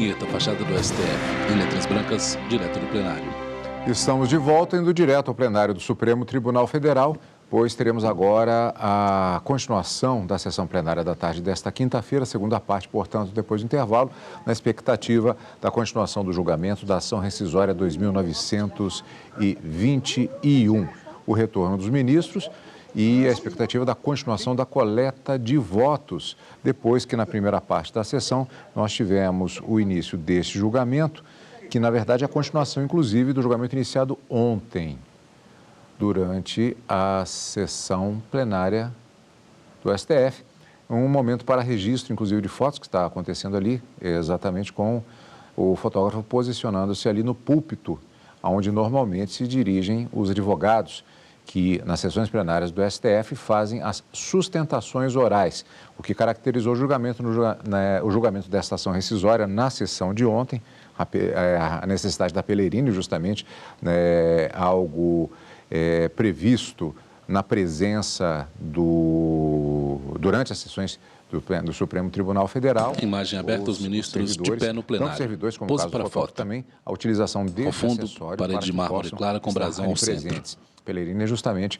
vinheta, fachada do STF, em letras brancas, direto do plenário. Estamos de volta, indo direto ao plenário do Supremo Tribunal Federal, pois teremos agora a continuação da sessão plenária da tarde desta quinta-feira, segunda parte, portanto, depois do intervalo, na expectativa da continuação do julgamento da ação rescisória 2921. O retorno dos ministros e a expectativa da continuação da coleta de votos, depois que na primeira parte da sessão nós tivemos o início deste julgamento, que na verdade é a continuação, inclusive, do julgamento iniciado ontem, durante a sessão plenária do STF. Um momento para registro, inclusive, de fotos que está acontecendo ali, exatamente com o fotógrafo posicionando-se ali no púlpito, onde normalmente se dirigem os advogados que, nas sessões plenárias do STF, fazem as sustentações orais, o que caracterizou o julgamento, o julgamento desta ação rescisória na sessão de ontem, a necessidade da Pelerine, justamente, algo previsto na presença durante as sessões do Supremo Tribunal Federal. Imagem aberta, os ministros de pé no plenário. Tanto servidores como Pose caso para fotógrafo, também a utilização deste acessório parede de mármore clara com brasão ao centro. Pelerine é justamente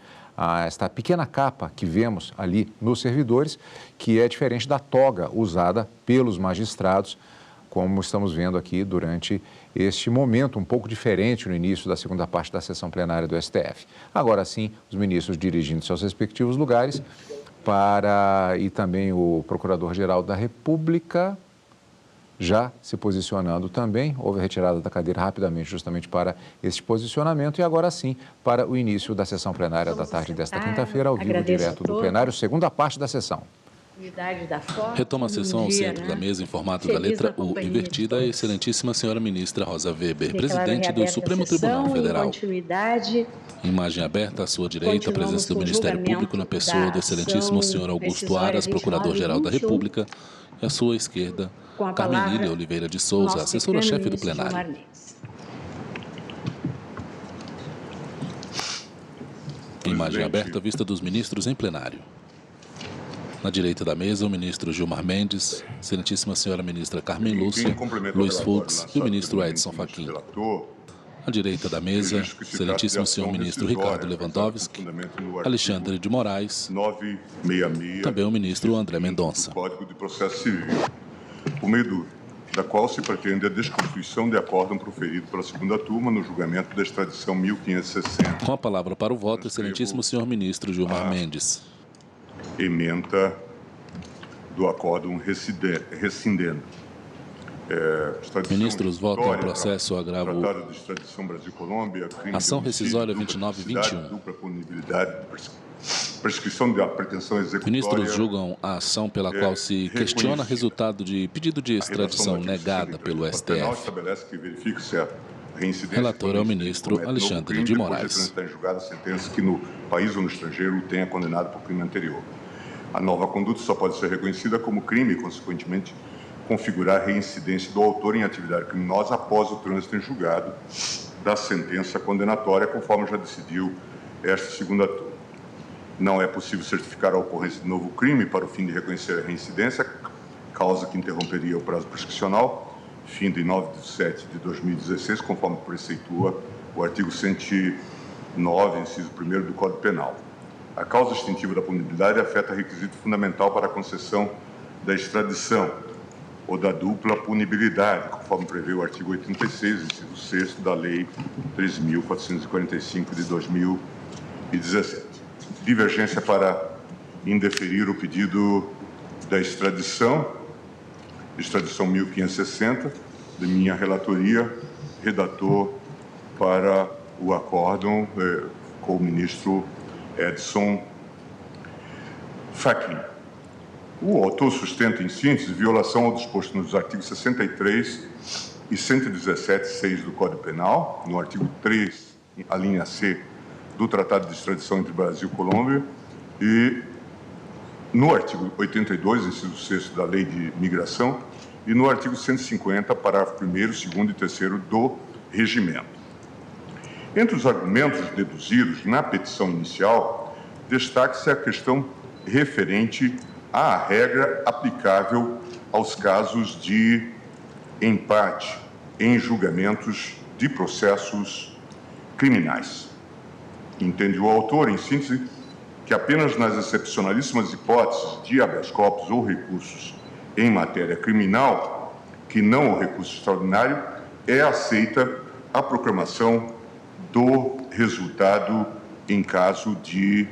esta pequena capa que vemos ali nos servidores, que é diferente da toga usada pelos magistrados, como estamos vendo aqui durante este momento, um pouco diferente no início da segunda parte da sessão plenária do STF. Agora sim, os ministros dirigindo-se aos respectivos lugares, e também o Procurador-Geral da República já se posicionando também. Houve a retirada da cadeira rapidamente, justamente para este posicionamento, e agora sim, para o início da sessão plenária da tarde desta quinta-feira, ao vivo, direto do plenário, segunda parte da sessão. Retoma a sessão ao centro da mesa em formato da letra U, invertida, a excelentíssima senhora ministra Rosa Weber, presidente do Supremo Tribunal Federal. Imagem aberta à sua direita, a presença do Ministério Público na pessoa do excelentíssimo senhor Augusto Aras, Procurador-Geral da República, e à sua esquerda, Carmen Lília Oliveira de Souza, assessora-chefe do plenário. Imagem aberta à vista dos ministros em plenário. Na direita da mesa, o ministro Gilmar Mendes, excelentíssima senhora ministra Carmen Lúcia, Luiz Fux e o ministro Edson Fachin. À direita da mesa, excelentíssimo senhor ministro Ricardo Lewandowski, Alexandre de Moraes, também o ministro André Mendonça. Código de Processo Civil, por meio da qual se pretende a desconstituição de acórdão proferido pela segunda turma no julgamento da extradição 1560. Com a palavra para o voto, excelentíssimo senhor ministro Gilmar Mendes. Ementa do acórdão rescindendo. Ministros votam o processo agravo. Tratado de extradição Brasil-Colômbia, ação rescisória 2921. Dupla punibilidade, prescrição da pretensão executória. Ministros julgam a ação pela qual se questiona resultado de pedido de extradição negada pelo STF. Estabelece que verifique se a reincidência. Relator é o ministro Alexandre de Moraes. Está em julgada a sentença que no país ou no estrangeiro o tenha condenado por crime anterior. A nova conduta só pode ser reconhecida como crime e, consequentemente, configurar a reincidência do autor em atividade criminosa após o trânsito em julgado da sentença condenatória, conforme já decidiu esta segunda turma. Não é possível certificar a ocorrência de novo crime para o fim de reconhecer a reincidência, causa que interromperia o prazo prescricional, fim de 9 de 7 de 2016, conforme preceitua o artigo 109, inciso 1º do Código Penal. A causa extintiva da punibilidade afeta requisito fundamental para a concessão da extradição ou da dupla punibilidade, conforme prevê o artigo 86, inciso 6 da Lei 13.445 de 2017. Divergência para indeferir o pedido da extradição 1560, de minha relatoria, redator para o acórdão com o ministro Edson Fachin. O autor sustenta, em síntese, violação ao disposto nos artigos 63 e 117.6 do Código Penal, no artigo 3, a linha C, do Tratado de Extradição entre Brasil e Colômbia, e no artigo 82, inciso 6 da Lei de Migração, e no artigo 150, parágrafo 1º, 2º e 3º do Regimento. Entre os argumentos deduzidos na petição inicial, destaque-se a questão referente à regra aplicável aos casos de empate em julgamentos de processos criminais. Entende o autor, em síntese, que apenas nas excepcionalíssimas hipóteses de habeas corpus ou recursos em matéria criminal, que não o recurso extraordinário, é aceita a proclamação do resultado em caso de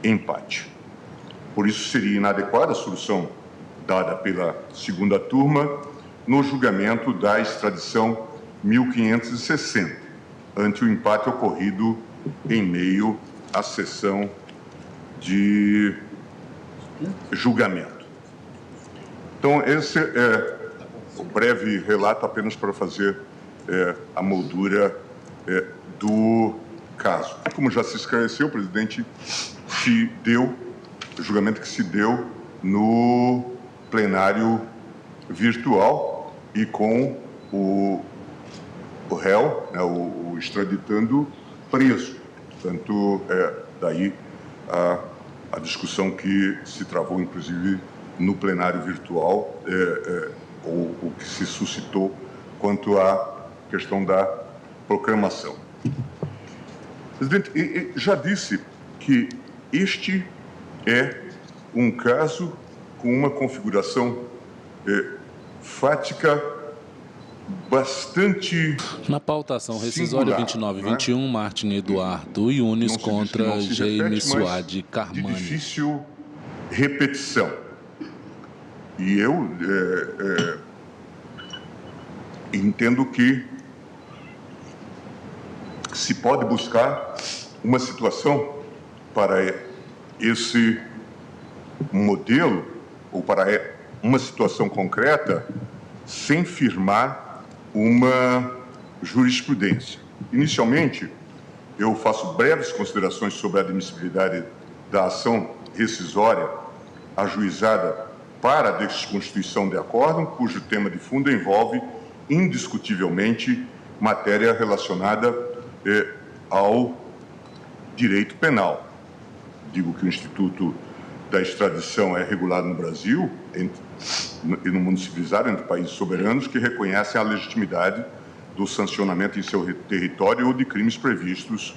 empate. Por isso, seria inadequada a solução dada pela segunda turma no julgamento da extradição 1560, ante o empate ocorrido em meio à sessão de julgamento. Então, esse é um breve relato apenas para fazer a moldura do caso. Como já se esclareceu, o presidente o julgamento que se deu no plenário virtual e com o réu, né, o extraditando, preso. Portanto, daí a discussão que se travou, inclusive, no plenário virtual, o que se suscitou quanto à questão da proclamação. Presidente, já disse que este é um caso com uma configuração fática bastante na pautação rescisória 29 e 21, Martin Eduardo Yunes contra Jaime Suad Carmani. De difícil repetição. E eu entendo que se pode buscar uma situação para esse modelo, ou para uma situação concreta, sem firmar uma jurisprudência. Inicialmente, eu faço breves considerações sobre a admissibilidade da ação rescisória ajuizada para a desconstituição de acórdão, cujo tema de fundo envolve, indiscutivelmente, matéria relacionada ao direito penal. Digo que o Instituto da Extradição é regulado no Brasil e no mundo civilizado, entre países soberanos que reconhecem a legitimidade do sancionamento em seu território ou de crimes previstos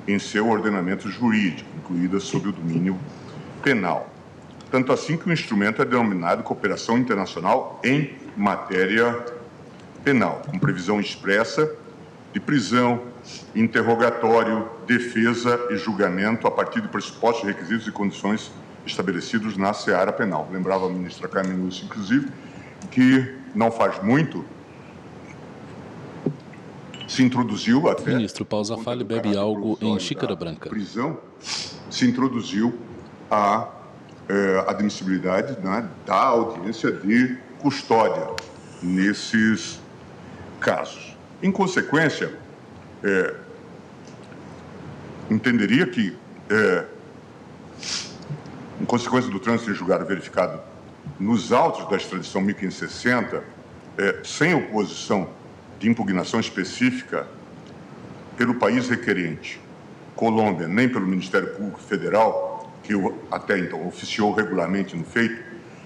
em seu ordenamento jurídico, incluídas sob o domínio penal. Tanto assim que o instrumento é denominado cooperação internacional em matéria penal, com previsão expressa de prisão, interrogatório, defesa e julgamento a partir de pressupostos, requisitos e condições estabelecidos na seara penal. Lembrava a ministra Carmen Lúcia, inclusive, que não faz muito se introduziu até... Ministro, pausa, fale, bebe algo em xícara branca. Prisão, se introduziu a admissibilidade, né, da audiência de custódia nesses casos. Em consequência, entenderia que, em consequência do trânsito em julgado verificado nos autos da extradição 1560, sem oposição de impugnação específica pelo país requerente, Colômbia, nem pelo Ministério Público Federal, que até então oficiou regularmente no feito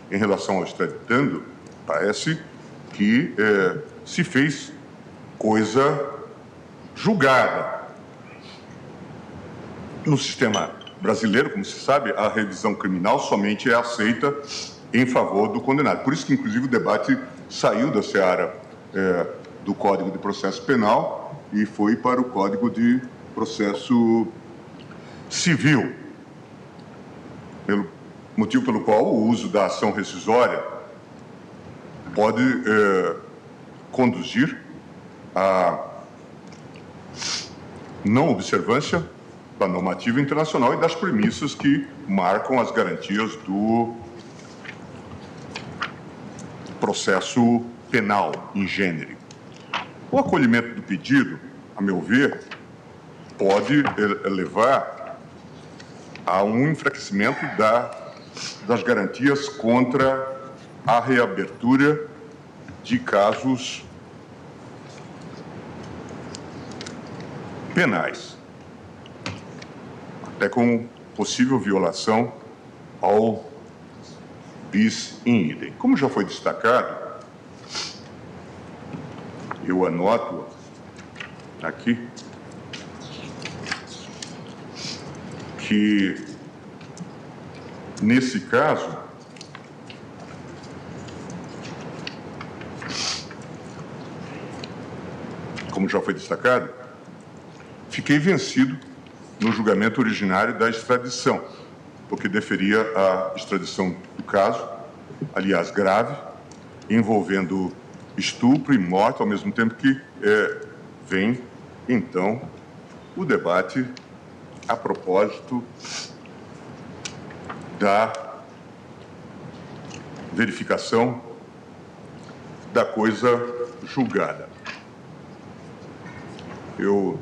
em relação ao extraditando, parece que se fez coisa julgada. No sistema brasileiro, como se sabe, a revisão criminal somente é aceita em favor do condenado. Por isso que, inclusive, o debate saiu da seara do Código de Processo Penal e foi para o Código de Processo Civil, pelo motivo pelo qual o uso da ação rescisória pode conduzir à não observância da normativa internacional e das premissas que marcam as garantias do processo penal em gênero. O acolhimento do pedido, a meu ver, pode levar a um enfraquecimento das garantias contra a reabertura de casos penais, até com possível violação ao bis in idem. Como já foi destacado, eu anoto aqui que, nesse caso, como já foi destacado, fiquei vencido no julgamento originário da extradição, porque deferia a extradição do caso, aliás, grave, envolvendo estupro e morte, ao mesmo tempo que vem, então, o debate a propósito da verificação da coisa julgada. Eu,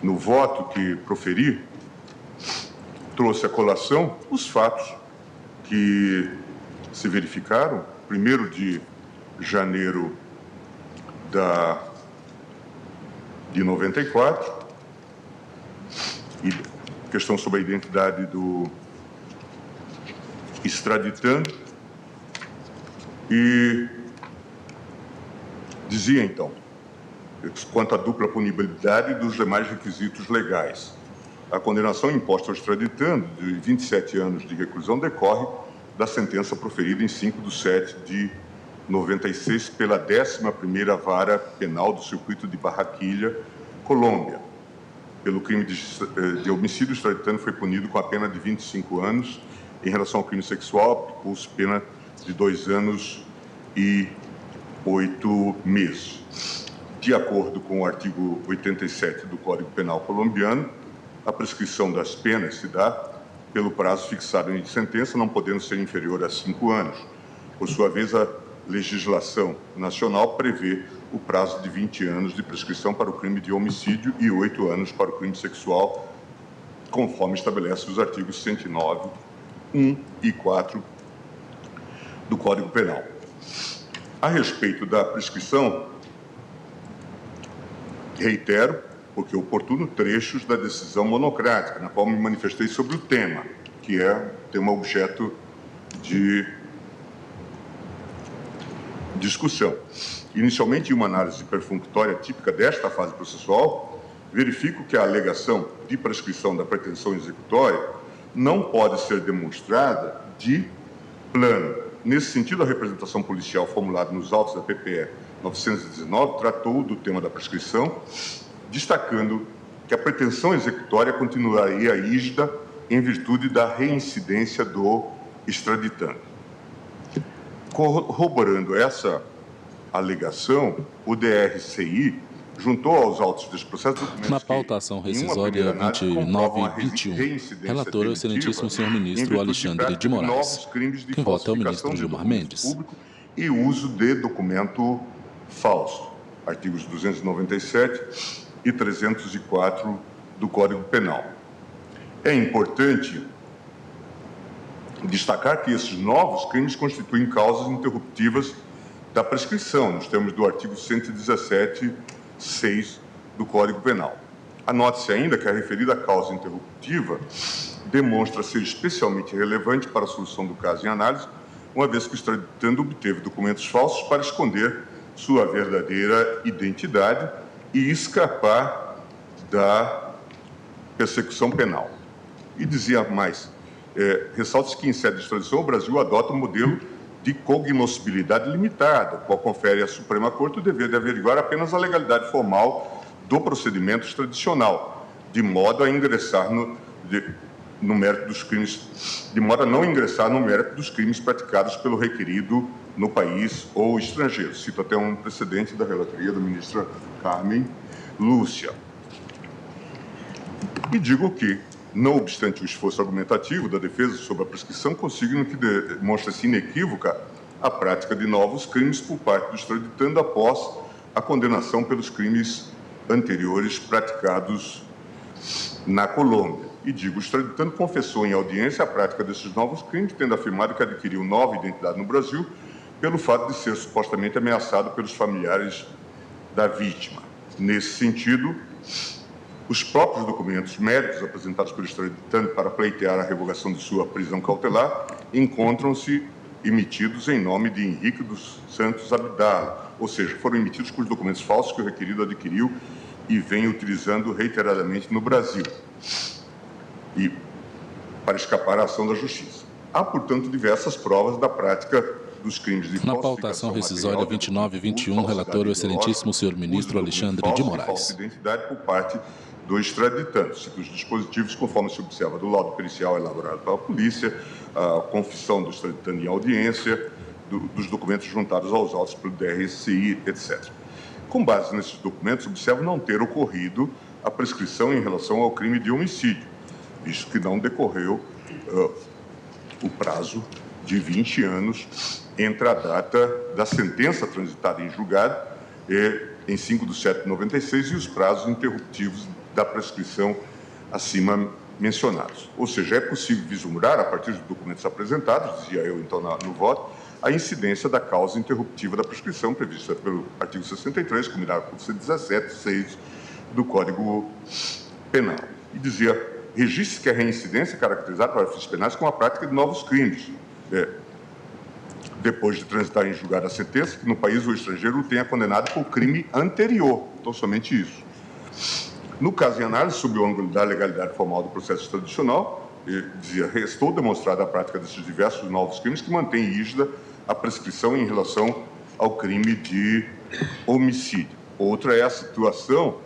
no voto que proferi, trouxe à colação os fatos que se verificaram, 1º de janeiro de 94, e questão sobre a identidade do extraditando, e dizia, então, quanto à dupla punibilidade dos demais requisitos legais. A condenação imposta ao extraditando de 27 anos de reclusão decorre da sentença proferida em 5/7 de 96 pela 11ª Vara Penal do Circuito de Barranquilla, Colômbia. Pelo crime de homicídio, o extraditando foi punido com a pena de 25 anos. Em relação ao crime sexual, aplicou-se pena de 2 anos e 8 meses. De acordo com o artigo 87 do Código Penal colombiano, a prescrição das penas se dá pelo prazo fixado em sentença, não podendo ser inferior a 5 anos. Por sua vez, a legislação nacional prevê o prazo de 20 anos de prescrição para o crime de homicídio e 8 anos para o crime sexual, conforme estabelece os artigos 109, 1 e 4 do Código Penal. A respeito da prescrição, reitero, porque oportuno, trechos da decisão monocrática, na qual me manifestei sobre o tema, que é tema objeto de discussão. Inicialmente, em uma análise perfunctória típica desta fase processual, verifico que a alegação de prescrição da pretensão executória não pode ser demonstrada de plano. Nesse sentido, a representação policial formulada nos autos da PPE 919 tratou do tema da prescrição, destacando que a pretensão executória continuaria rígida em virtude da reincidência do extraditando. Corroborando essa alegação, o DRCI juntou aos autos deste processo documentos na pauta ação rescisória 29 e 21, relator é o excelentíssimo senhor ministro Alexandre de Moraes. Quem vota é o ministro Gilmar Mendes. E uso de documento falso, artigos 297 e 304 do Código Penal. É importante destacar que esses novos crimes constituem causas interruptivas da prescrição, nos termos do artigo 117, 6 do Código Penal. Anote-se ainda que a referida causa interruptiva demonstra ser especialmente relevante para a solução do caso em análise, uma vez que o extraditando obteve documentos falsos para esconder sua verdadeira identidade e escapar da persecução penal. E dizia mais, ressalta-se que em sede de extradição o Brasil adota um modelo de cognoscibilidade limitada, qual confere à Suprema Corte o dever de averiguar apenas a legalidade formal do procedimento extradicional, de modo a ingressar no mérito dos crimes, de modo a não ingressar no mérito dos crimes praticados pelo requerido no país ou estrangeiro. Cito até um precedente da relatoria da ministra Carmen Lúcia. E digo que, não obstante o esforço argumentativo da defesa sobre a prescrição, consigno que demonstra-se inequívoca a prática de novos crimes por parte do extraditando após a condenação pelos crimes anteriores praticados na Colômbia. E digo, o extraditando confessou em audiência a prática desses novos crimes, tendo afirmado que adquiriu nova identidade no Brasil pelo fato de ser supostamente ameaçado pelos familiares da vítima. Nesse sentido, os próprios documentos médicos apresentados pelo extraditando para pleitear a revogação de sua prisão cautelar encontram-se emitidos em nome de Henrique dos Santos Abdala, ou seja, foram emitidos com os documentos falsos que o requerido adquiriu e vem utilizando reiteradamente no Brasil, e para escapar à ação da Justiça. Há, portanto, diversas provas da prática dos crimes de Na pautação rescisória 29 e 21, relator o excelentíssimo senhor ministro Alexandre de Moraes. Falsa identidade por parte do extraditando, se os dispositivos, conforme se observa do laudo pericial elaborado pela polícia, a confissão do extraditando em audiência, dos documentos juntados aos autos pelo DRCI, etc. Com base nesses documentos, observo não ter ocorrido a prescrição em relação ao crime de homicídio, visto que não decorreu o prazo de 20 anos entre a data da sentença transitada em julgado, em 5/7/96, e os prazos interruptivos da prescrição acima mencionados. Ou seja, é possível vislumbrar, a partir dos documentos apresentados, dizia eu então no voto, a incidência da causa interruptiva da prescrição prevista pelo artigo 63, combinado com o 117(6) do Código Penal. E dizia, registre que a reincidência é caracterizada para fins penais com a prática de novos crimes, depois de transitar em julgado a sentença, que no país ou estrangeiro o tenha condenado por crime anterior. Então, somente isso. No caso em análise, sob o ângulo da legalidade formal do processo tradicional, dizia, restou demonstrada a prática desses diversos novos crimes que mantém rígida a prescrição em relação ao crime de homicídio. Outra é a situação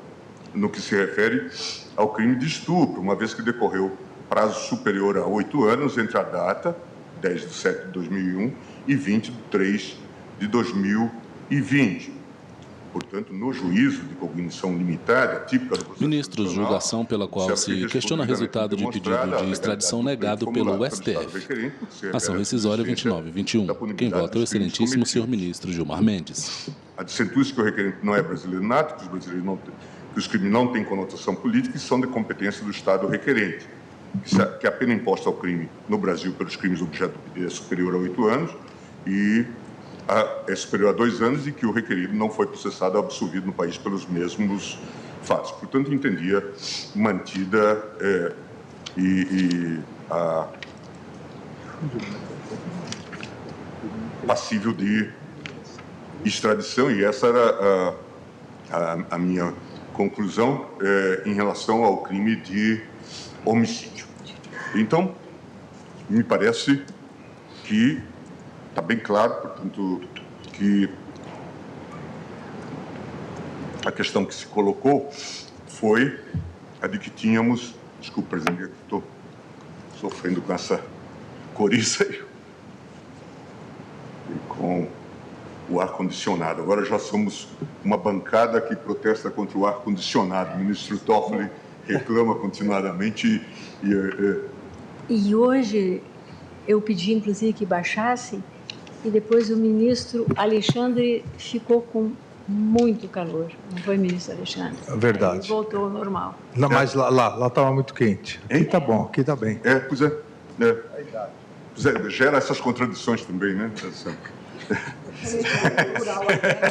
no que se refere ao crime de estupro, uma vez que decorreu prazo superior a 8 anos entre a data, 10/7/2001, e 20/3/2020. Portanto, no juízo de cognição limitada, típica do processo Ministro, julgação pela qual se questiona resultado de pedido de extradição negado pelo STF. Ação rescisória 29 e 21. Quem vota é o excelentíssimo senhor ministro Gilmar Mendes. Acentua-se que o requerente não é brasileiro nato, que os crimes não têm conotação política e são de competência do Estado requerente, que a pena imposta ao crime no Brasil pelos crimes objeto do pedido é superior a 8 anos e é superior a 2 anos e que o requerido não foi processado ou absolvido no país pelos mesmos fatos. Portanto, entendia mantida passível de extradição, e essa era a minha conclusão em relação ao crime de homicídio. Então, me parece que está bem claro, portanto, que a questão que se colocou foi a de que tínhamos... Desculpe, presidente, estou sofrendo com essa coriza aí, e com o ar-condicionado. Agora já somos uma bancada que protesta contra o ar-condicionado. O ministro Toffoli reclama continuadamente E hoje eu pedi, inclusive, que baixasse, e depois o ministro Alexandre ficou com muito calor. Não foi, ministro Alexandre? Verdade. Ele voltou ao normal. Não, mas lá estava muito quente. Aqui está bom, aqui está bem. Pois é. Gera essas contradições também, né?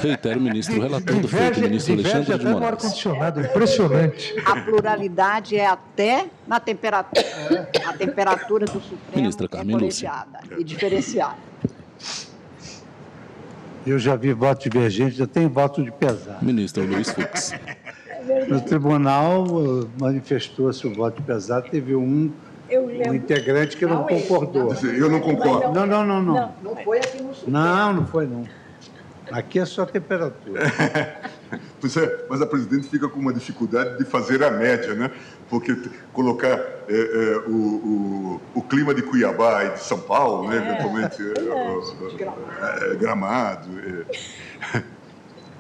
Reitero o ministro relator do feito, o ministro Alexandre de Moraes. Ar-condicionado, impressionante. A pluralidade é até na temperatura. A temperatura do Supremo Ministra Carmen Lúcia. colegiada e diferenciada. Eu já vi voto divergente, já tem voto de pesar. Ministro Luiz Fux. No tribunal manifestou-se o voto de pesar, teve um integrante que não concordou. Eu não concordo. Não. Não foi aqui no Supremo. Não foi não. Aqui é só temperatura. Pois é, mas a presidente fica com uma dificuldade de fazer a média, né? Porque colocar o clima de Cuiabá e de São Paulo, né? Eventualmente, Gramado,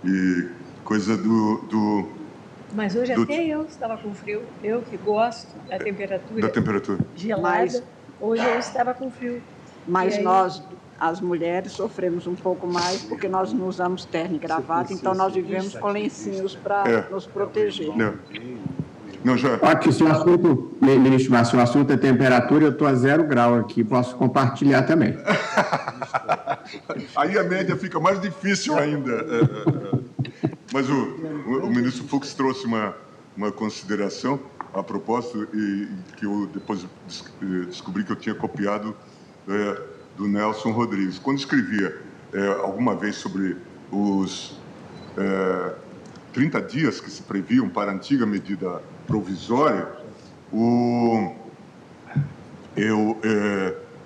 e coisa do... Mas hoje até eu estava com frio. Eu que gosto da temperatura gelada, hoje eu estava com frio. Mas nós, as mulheres, sofremos um pouco mais porque nós não usamos terno e gravata, então nós vivemos com lencinhos para nos proteger. Não, já... Aqui, se o assunto, ministro Márcio, o assunto é temperatura, eu estou a 0 grau aqui, posso compartilhar também. Aí a média fica mais difícil ainda. Mas o ministro Fux trouxe uma consideração a propósito, e que eu depois descobri que eu tinha copiado do Nelson Rodrigues. Quando escrevia alguma vez sobre os 30 dias que se previam para a antiga medida provisória, eu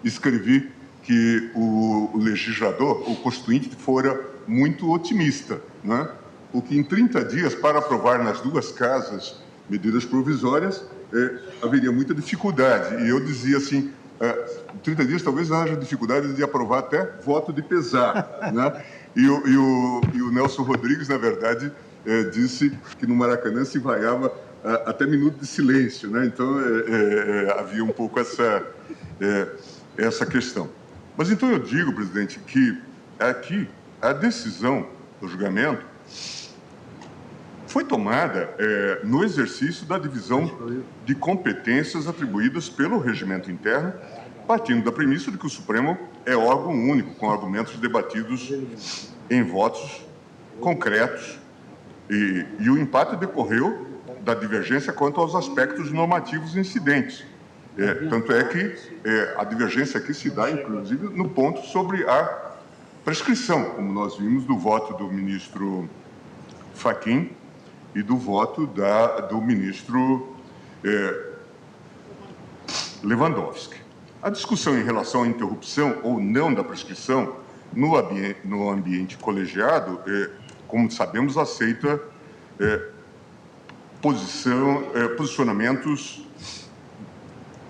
escrevi que o legislador, o constituinte, fora muito otimista, né? Porque em 30 dias, para aprovar nas duas casas medidas provisórias, haveria muita dificuldade. E eu dizia assim, em 30 dias talvez haja dificuldade de aprovar até voto de pesar, né? E o Nelson Rodrigues, na verdade, disse que no Maracanã se vaiava até minuto de silêncio, né? Então, havia um pouco essa questão. Mas então eu digo, presidente, que aqui a decisão do julgamento foi tomada no exercício da divisão de competências atribuídas pelo regimento interno, partindo da premissa de que o Supremo é órgão único, com argumentos debatidos em votos concretos. E o empate decorreu da divergência quanto aos aspectos normativos incidentes. Tanto é que a divergência aqui se dá, inclusive, no ponto sobre a prescrição, como nós vimos do voto do ministro Fachin e do voto do ministro Lewandowski. A discussão em relação à interrupção ou não da prescrição no ambiente colegiado, como sabemos, aceita posicionamentos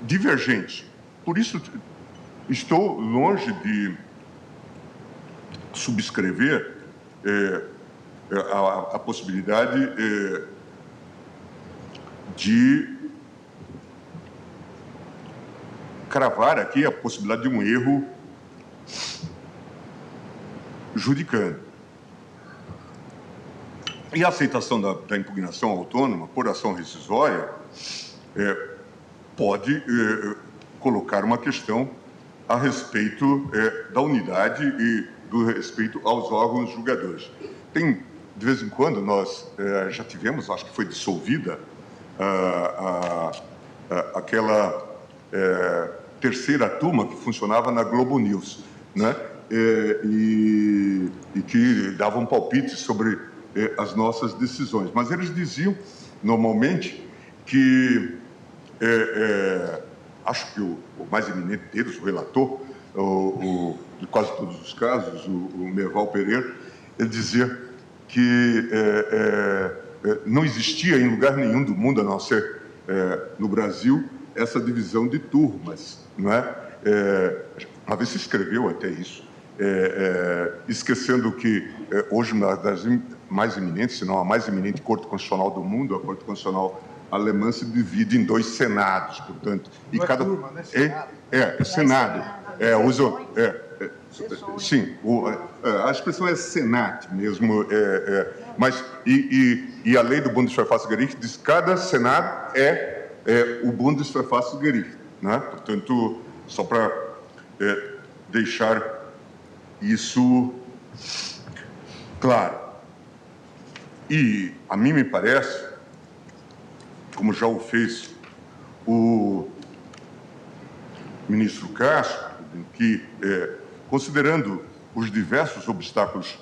divergentes. Por isso, estou longe de subscrever a possibilidade de cravar aqui a possibilidade de um erro judicando. E a aceitação da impugnação autônoma por ação rescisória pode colocar uma questão a respeito da unidade e do respeito aos órgãos julgadores. De vez em quando, nós já tivemos, acho que foi dissolvida, aquela terceira turma que funcionava na Globo News, né? E que davam palpites sobre as nossas decisões. Mas eles diziam, normalmente, que acho que o mais eminente deles, o relator, de quase todos os casos, o Merval Pereira, ele dizia que não existia em lugar nenhum do mundo, a não ser no Brasil, essa divisão de turmas, não é? Uma vez se escreveu até isso, esquecendo que hoje uma das mais eminentes, se não a mais eminente Corte Constitucional do mundo, a Corte Constitucional alemã, se divide em 2 senados, portanto, e cada turma, né? Senado. Sim, a expressão é Senat mesmo, mas e a lei do Bundesverfassungsgericht diz que cada Senado é o Bundesverfassungsgericht, né? Portanto, só para deixar isso claro. E a mim me parece, como já o fez o ministro Castro, que, considerando os diversos obstáculos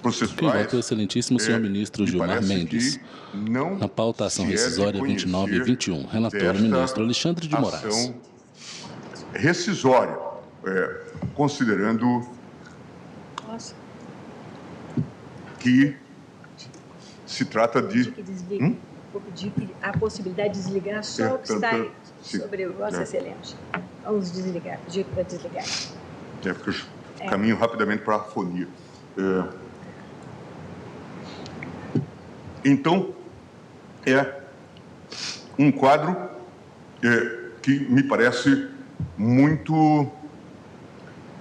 processuais... Voto excelentíssimo senhor ministro Gilmar Mendes. Na pauta ação rescisória 29 e 21. Relator ministro Alexandre de Moraes. Ação rescisória, considerando que se trata de... Vou pedir que a possibilidade de desligar só o que está aí sobre Vossa Excelência. Vamos desligar, pedir para desligar. Porque eu caminho rapidamente para a afonia. Então, é um quadro que me parece muito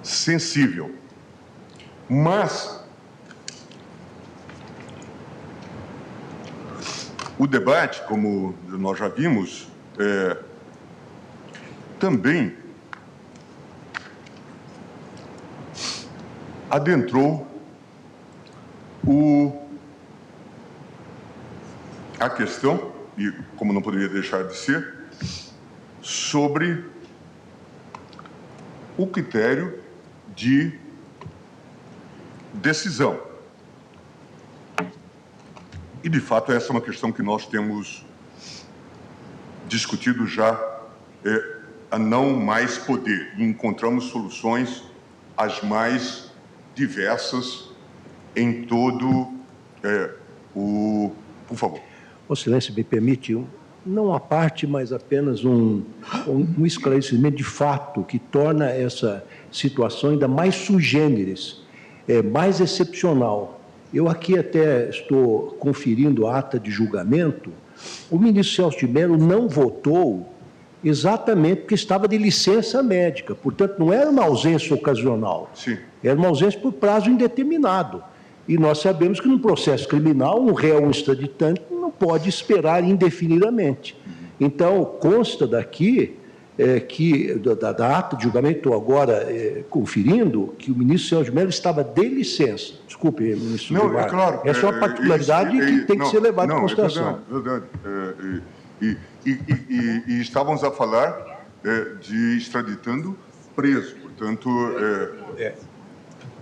sensível. Mas o debate, como nós já vimos, também adentrou a questão, e como não poderia deixar de ser, sobre o critério decisão. E, de fato, essa é uma questão que nós temos discutido já a não mais poder. E encontramos soluções as mais diversas em todo Por favor. Vossa Excelência, me permite, não a parte, mas apenas um esclarecimento de fato que torna essa situação ainda mais sui generis, mais excepcional. Eu aqui até estou conferindo a ata de julgamento. O ministro Celso de Mello não votou exatamente porque estava de licença médica. Portanto, não era uma ausência ocasional. Sim. Era uma ausência por prazo indeterminado. E nós sabemos que, num processo criminal, um réu extraditante não pode esperar indefinidamente. Então, consta daqui que, da ata de julgamento, estou agora conferindo, que o ministro Celso de Mello estava de licença. Desculpe, ministro. Não, é claro. Essa é uma particularidade que tem que ser levada em consideração. É verdade. E estávamos a falar de extraditando preso. Portanto,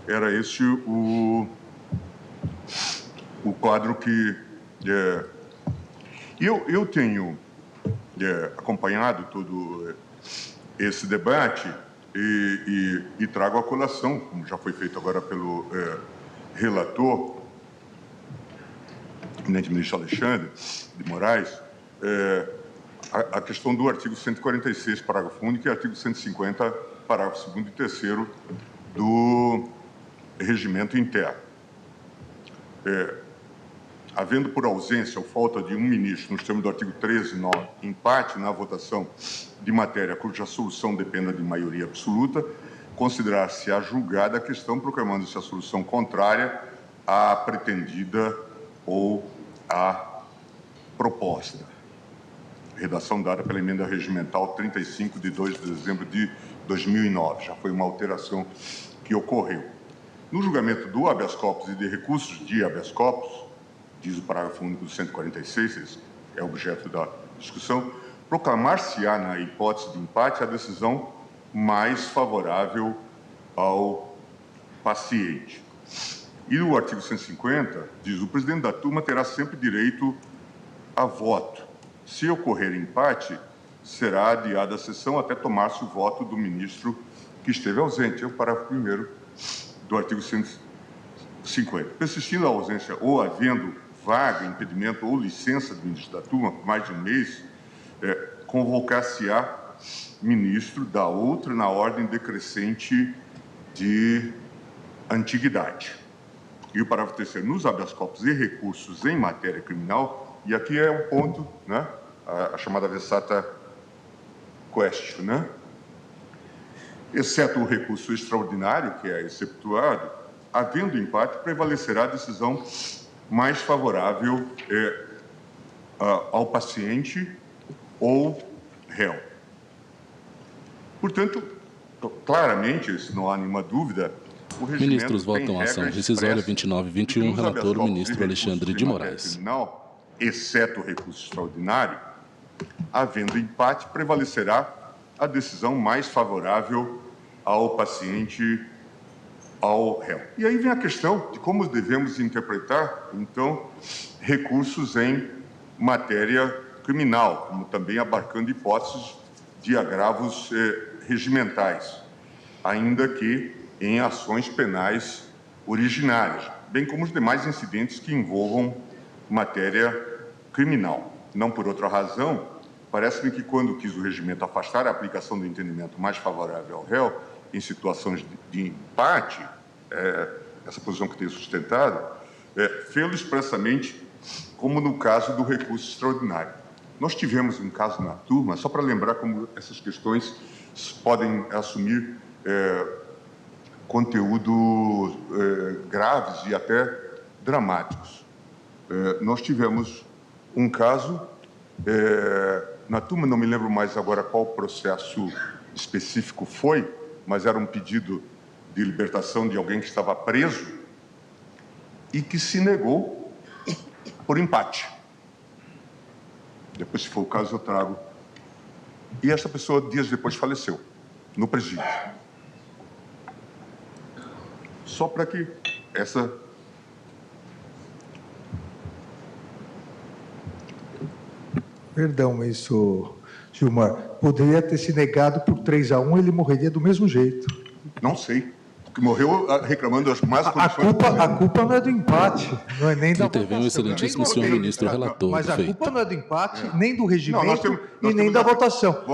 era esse o quadro que... Eu tenho acompanhado todo esse debate e trago à colação, como já foi feito agora pelo relator, o eminente ministro Alexandre de Moraes, a questão do artigo 146, parágrafo único, e artigo 150, parágrafo 2º e 3º do regimento interno. Havendo por ausência ou falta de um ministro, nos termos do artigo 13(9), empate na votação de matéria cuja solução dependa de maioria absoluta, considerar-se-á julgada a questão, proclamando-se a solução contrária à pretendida ou à proposta. Redação dada pela emenda regimental 35, de 2 de dezembro de 2009. Já foi uma alteração que ocorreu. No julgamento do habeas corpus e de recursos de habeas corpus, diz o parágrafo único do 146, esse é objeto da discussão, proclamar-se-á, na hipótese de empate, a decisão mais favorável ao paciente. E o artigo 150 diz: o presidente da turma terá sempre direito a voto. Se ocorrer empate, será adiada a sessão até tomar-se o voto do ministro que esteve ausente. É o parágrafo 1º do artigo 150. Persistindo a ausência ou havendo vaga, impedimento ou licença do ministro da turma por mais de um mês, convocar-se-á ministro da outra na ordem decrescente de antiguidade. E o parágrafo 3º, nos habeas corpus e recursos em matéria criminal, e aqui é um ponto, né, a chamada vexata quaestio, né? Exceto o recurso extraordinário, que é exceptuado, havendo empate, prevalecerá a decisão mais favorável ao paciente ou réu. Portanto, claramente, se não há nenhuma dúvida, o regimento ministros votam a ação rescisória 29 e 21, relator o ministro Alexandre de Moraes. Criminal, exceto o recurso extraordinário, havendo empate, prevalecerá a decisão mais favorável ao paciente, ao réu. E aí vem a questão de como devemos interpretar, então, recursos em matéria criminal, como também abarcando hipóteses de agravos regimentais, ainda que em ações penais originárias, bem como os demais incidentes que envolvam matéria criminal. Não por outra razão, parece-me que quando quis o regimento afastar a aplicação do entendimento mais favorável ao réu em situações de empate, essa posição que tenho sustentado, fê-lo expressamente como no caso do recurso extraordinário. Nós tivemos um caso na turma, só para lembrar como essas questões podem assumir conteúdos graves e até dramáticos. Nós tivemos um caso, na turma, não me lembro mais agora qual processo específico foi, mas era um pedido de libertação de alguém que estava preso e que se negou por empate. Depois, se for o caso, eu trago. E essa pessoa, dias depois, faleceu no presídio. Só para que essa... Perdão, mas isso, Gilmar, poderia ter se negado por 3-1, ele morreria do mesmo jeito. Não sei. Porque morreu reclamando das más condições. A culpa não é do empate, não é nem da votação. Intervém o excelentíssimo senhor ministro relator. Mas a culpa não é do empate, nem do regimento e nem da votação.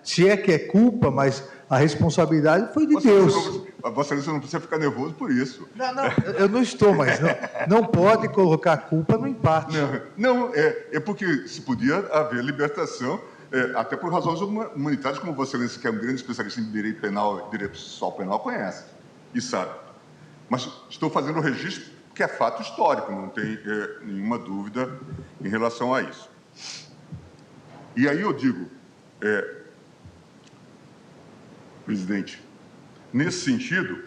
Se é que é culpa, mas a responsabilidade foi de Deus. Vossa Excelência não precisa ficar nervoso por isso. Não, eu não estou, mas não pode colocar a culpa no empate. Não, é porque se podia haver libertação, até por razões humanitárias, como Vossa Excelência, que é um grande especialista em direito penal, direito processual penal, conhece e sabe. Mas estou fazendo o registro que é fato histórico, não tem nenhuma dúvida em relação a isso. E aí eu digo, presidente, nesse sentido,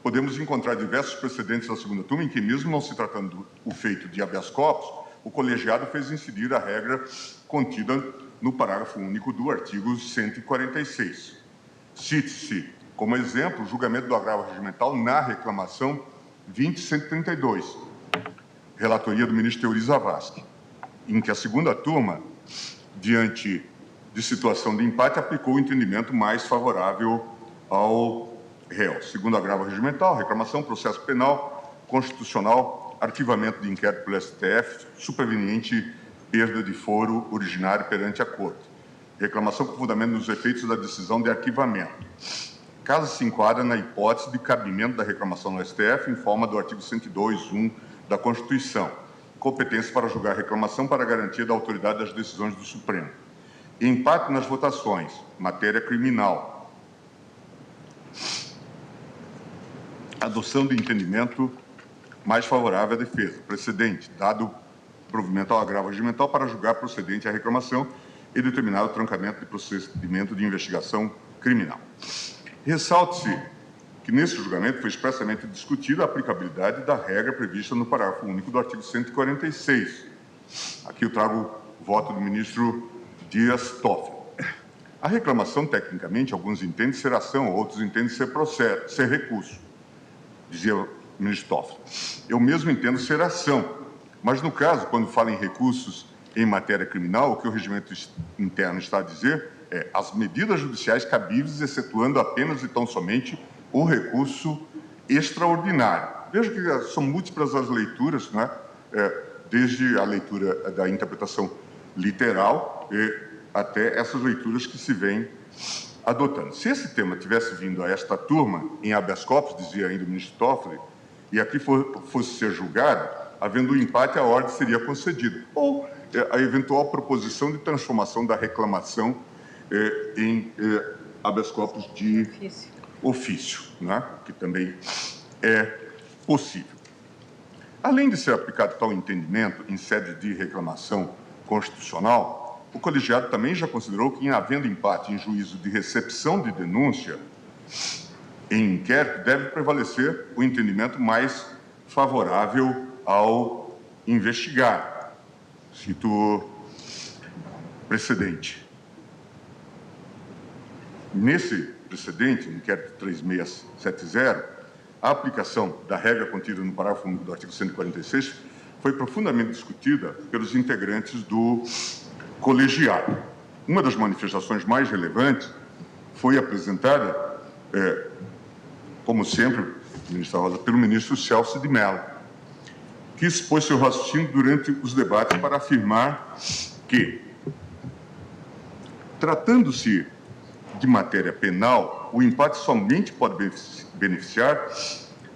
podemos encontrar diversos precedentes na segunda turma em que, mesmo não se tratando do feito de habeas corpus, o colegiado fez incidir a regra contida no parágrafo único do artigo 146. Cite-se, como exemplo, o julgamento do agravo regimental na reclamação 20.132, relatoria do ministro Teori Zavascki, em que a segunda turma, diante de situação de empate, aplicou o entendimento mais favorável ao réu. Segundo agravo regimental, reclamação, processo penal, constitucional, arquivamento de inquérito pelo STF, superveniente perda de foro originário perante a Corte. Reclamação com fundamento nos efeitos da decisão de arquivamento. Caso se enquadra na hipótese de cabimento da reclamação no STF, em forma do artigo 102.1 da Constituição. Competência para julgar a reclamação para garantia da autoridade das decisões do Supremo. Empate nas votações. Matéria criminal. Adoção de entendimento mais favorável à defesa. Precedente. Dado provimento ao agravo regimental para julgar procedente a reclamação e determinar o trancamento de procedimento de investigação criminal. Ressalte-se que, nesse julgamento, foi expressamente discutida a aplicabilidade da regra prevista no parágrafo único do artigo 146. Aqui eu trago o voto do ministro Dias Toffoli. A reclamação, tecnicamente, alguns entendem ser ação, outros entendem ser recurso, dizia o ministro Toffoli. Eu mesmo entendo ser ação, mas, no caso, quando fala em recursos em matéria criminal, o que o regimento interno está a dizer as medidas judiciais cabíveis, excetuando apenas e tão somente o recurso extraordinário. Veja que são múltiplas as leituras, né? Desde a leitura da interpretação literal até essas leituras que se vêm adotando. Se esse tema tivesse vindo a esta turma em habeas corpus, dizia ainda o ministro Toffoli, e aqui fosse ser julgado, havendo um empate, a ordem seria concedida. Ou a eventual proposição de transformação da reclamação em habeas corpus de ofício, né? Que também é possível. Além de ser aplicado tal entendimento em sede de reclamação constitucional, o colegiado também já considerou que, em havendo empate em juízo de recepção de denúncia em inquérito, deve prevalecer o entendimento mais favorável ao investigado. Cito precedente. Nesse precedente, no inquérito 3670, a aplicação da regra contida no parágrafo único do artigo 146 foi profundamente discutida pelos integrantes do colegiado. Uma das manifestações mais relevantes foi apresentada, como sempre, ministra Rosa, pelo ministro Celso de Mello, que expôs seu raciocínio durante os debates para afirmar que, tratando-se de matéria penal, o empate somente pode beneficiar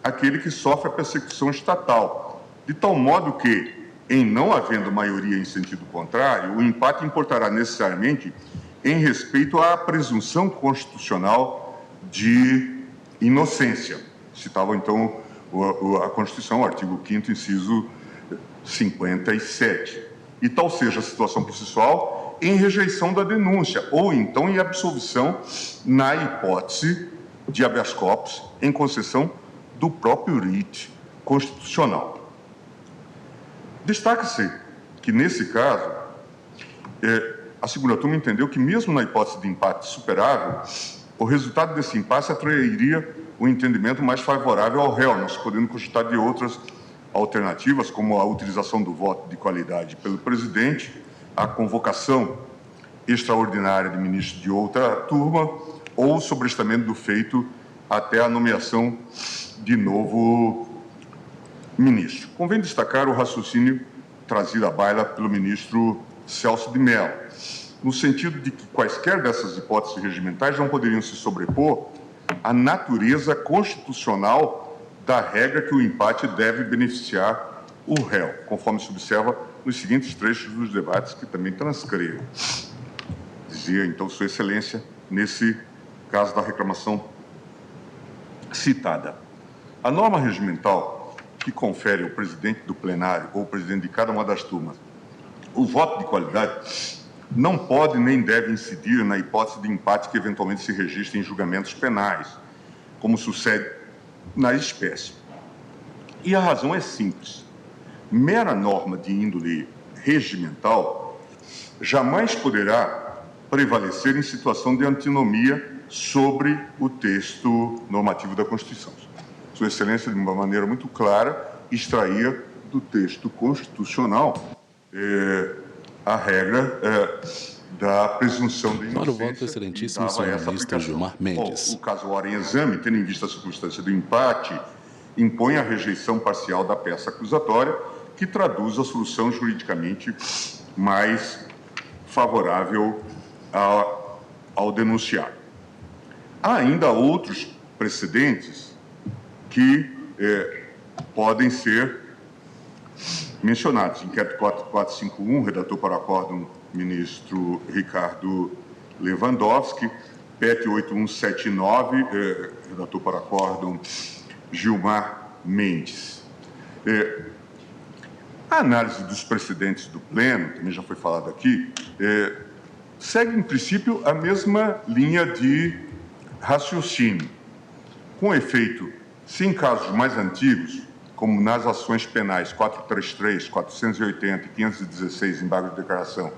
aquele que sofre a persecução estatal, de tal modo que, em não havendo maioria em sentido contrário, o empate importará necessariamente em respeito à presunção constitucional de inocência. Citava, então, a Constituição, o artigo 5º, inciso 57. E tal seja a situação processual em rejeição da denúncia, ou então em absolvição na hipótese de habeas corpus em concessão do próprio rito constitucional. Destaca-se que, nesse caso, a segunda turma entendeu que, mesmo na hipótese de empate superável, o resultado desse impasse atrairia o entendimento mais favorável ao réu, não se podendo cogitar de outras alternativas, como a utilização do voto de qualidade pelo presidente, a convocação extraordinária de ministro de outra turma ou o sobrestamento do feito até a nomeação de novo ministro. Convém destacar o raciocínio trazido à baila pelo ministro Celso de Mello, no sentido de que quaisquer dessas hipóteses regimentais não poderiam se sobrepor à natureza constitucional da regra que o empate deve beneficiar o réu, conforme se observa nos seguintes trechos dos debates que também transcrevo. Dizia, então, Sua Excelência, nesse caso da reclamação citada. A norma regimental que confere ao presidente do plenário ou ao presidente de cada uma das turmas o voto de qualidade não pode nem deve incidir na hipótese de empate que eventualmente se registre em julgamentos penais, como sucede na espécie. E a razão é simples. Mera norma de índole regimental jamais poderá prevalecer em situação de antinomia sobre o texto normativo da Constituição. Sua Excelência, de uma maneira muito clara, extraía do texto constitucional a regra da presunção de inocência. Para o voto, excelentíssimo senhor ministro Gilmar Mendes. O caso ora em exame, tendo em vista a circunstância do empate, impõe a rejeição parcial da peça acusatória, que traduz a solução juridicamente mais favorável ao denunciado. Há ainda outros precedentes que podem ser mencionados. Inquérito 4451, redator para acórdão ministro Ricardo Lewandowski, PET 8179, redator para acórdão Gilmar Mendes. A análise dos precedentes do Pleno, também já foi falado aqui, segue, em princípio, a mesma linha de raciocínio. Com efeito, se em casos mais antigos, como nas ações penais 433, 480 e 516, embargo de declaração,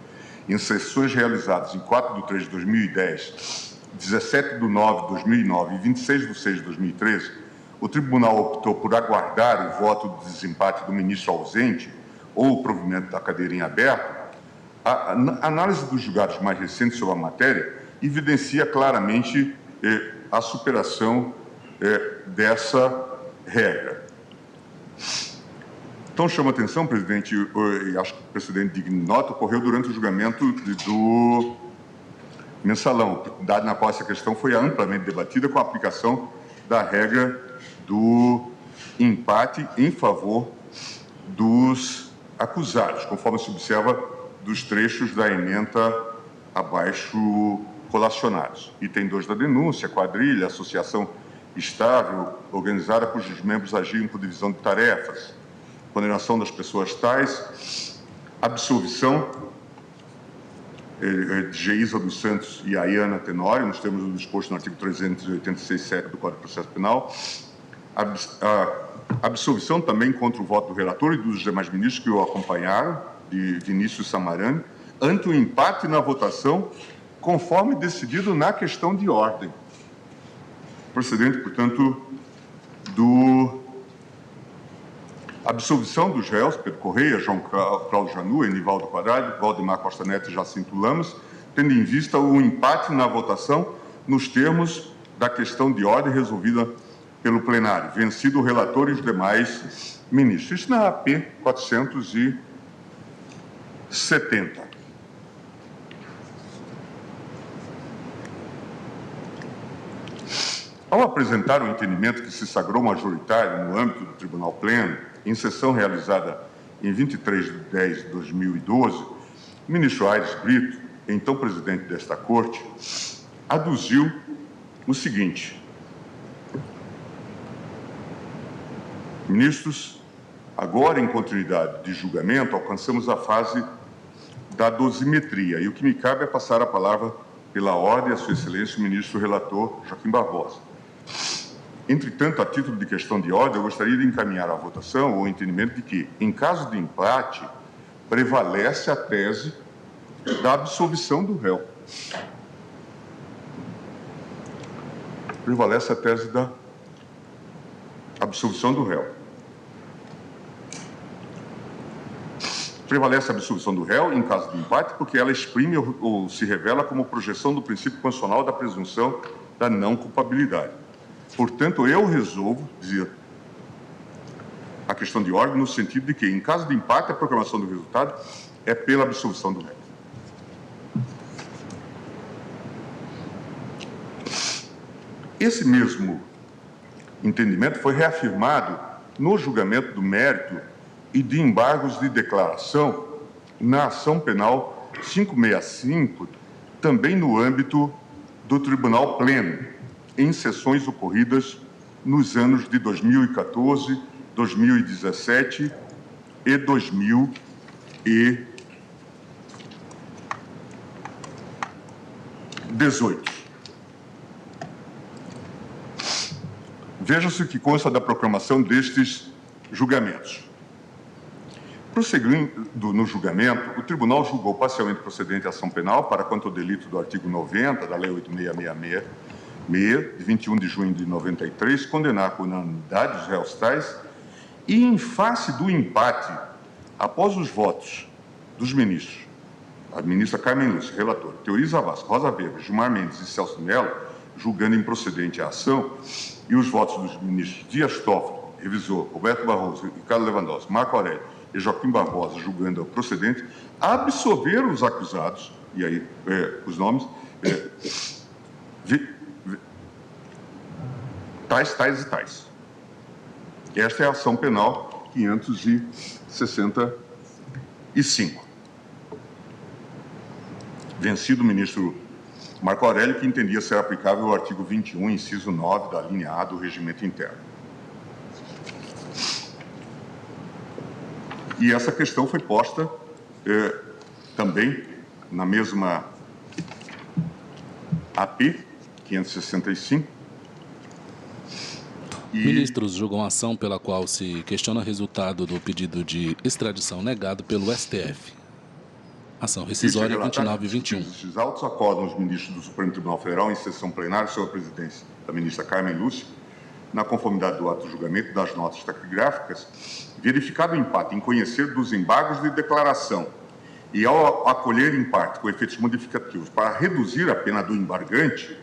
em sessões realizadas em 4/3 de 2010, 17/9 de 2009 e 26/6 de 2013, o Tribunal optou por aguardar o voto de desempate do ministro ausente ou o provimento da cadeira em aberto. A análise dos julgados mais recentes sobre a matéria evidencia claramente a superação dessa regra. Então, chama a atenção, presidente, e acho que o precedente digno de nota, ocorreu durante o julgamento do mensalão, dado na qual essa questão foi amplamente debatida com a aplicação da regra do empate em favor dos acusados, conforme se observa dos trechos da ementa abaixo colacionados. Item 2 da denúncia, quadrilha, associação estável, organizada cujos membros agiam por divisão de tarefas, condenação das pessoas tais, absolvição de Geisa dos Santos e Ayana Tenório, nos termos do disposto no artigo 386.7 do Código de Processo Penal, absolvição também contra o voto do relator e dos demais ministros que o acompanharam, de Vinícius Samarani, ante o empate na votação, conforme decidido na questão de ordem. Procedente, portanto, absolvição dos réus, Pedro Correia, João Cláudio Janú, Enivaldo Quadrado, Valdemar Costa Neto e Jacinto Lamas, tendo em vista o empate na votação nos termos da questão de ordem resolvida pelo plenário, vencido o relator e os demais ministros. Isso na AP 470. Ao apresentar o entendimento que se sagrou majoritário no âmbito do Tribunal Pleno, em sessão realizada em 23 de 10 de 2012, o ministro Aires Brito, então presidente desta Corte, aduziu o seguinte: ministros, agora em continuidade de julgamento, alcançamos a fase da dosimetria, e o que me cabe é passar a palavra pela ordem a Sua Excelência, o ministro relator Joaquim Barbosa. Entretanto, a título de questão de ordem, eu gostaria de encaminhar à votação o entendimento de que, em caso de empate, prevalece a tese da absolvição do réu. Prevalece a tese da absolvição do réu. Prevalece a absolvição do réu em caso de empate porque ela exprime ou se revela como projeção do princípio constitucional da presunção da não culpabilidade. Portanto, eu resolvo dizer a questão de ordem no sentido de que, em caso de empate, a proclamação do resultado é pela absolvição do réu. Esse mesmo entendimento foi reafirmado no julgamento do mérito e de embargos de declaração na ação penal 565, também no âmbito do Tribunal Pleno, em sessões ocorridas nos anos de 2014, 2017 e 2018. Veja-se o que consta da proclamação destes julgamentos. Prosseguindo no julgamento, o tribunal julgou parcialmente procedente a ação penal para quanto ao delito do artigo 90 da Lei 8.666, de 21 de junho de 93, condenar com unanimidade os réus tais e, em face do empate, após os votos dos ministros, a ministra Carmen Lúcia, relator, Teori Zavascki, Rosa Weber, Gilmar Mendes e Celso de Mello, julgando improcedente a ação, e os votos dos ministros Dias Toffoli, revisor, Roberto Barroso, Ricardo Lewandowski, Marco Aurélio e Joaquim Barbosa, julgando procedente, absolveram os acusados, e aí os nomes, tais e tais. Esta é a ação penal 565. Vencido o ministro Marco Aurélio, que entendia ser aplicável o artigo 21, inciso 9 da linha A do regimento interno. E essa questão foi posta também na mesma AP 565. Ministros julgam a ação pela qual se questiona o resultado do pedido de extradição negado pelo STF. Ação rescisória 29 e 21. Esses autos acordam os ministros do Supremo Tribunal Federal em sessão plenária sob a presidência da ministra Carmen Lúcia, na conformidade do ato de julgamento das notas taquigráficas, verificado o empate em conhecer dos embargos de declaração e ao acolher em parte com efeitos modificativos para reduzir a pena do embargante,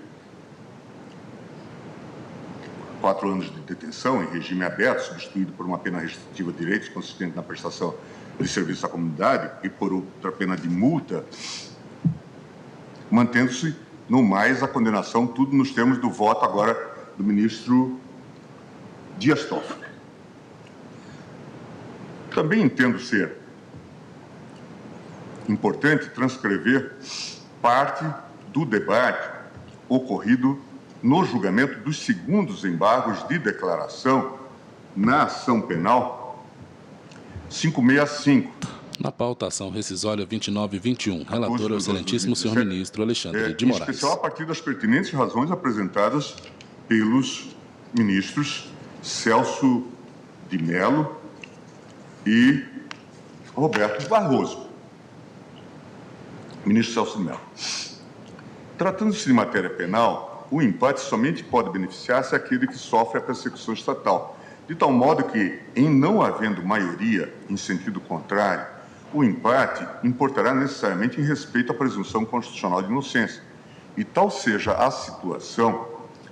4 anos de detenção em regime aberto, substituído por uma pena restritiva de direitos consistente na prestação de serviço à comunidade e por outra pena de multa, mantendo-se no mais a condenação, tudo nos termos do voto agora do ministro Dias Toffoli. Também entendo ser importante transcrever parte do debate ocorrido no julgamento dos segundos embargos de declaração na ação penal 565. Na pauta, ação rescisória 29 e 21. Relator é o excelentíssimo senhor ministro Alexandre de Moraes. Em especial a partir das pertinentes razões apresentadas pelos ministros Celso de Mello e Roberto Barroso. Ministro Celso de Mello. Tratando-se de matéria penal, o empate somente pode beneficiar-se aquele que sofre a persecução estatal, de tal modo que, em não havendo maioria em sentido contrário, o empate importará necessariamente em respeito à presunção constitucional de inocência, e tal seja a situação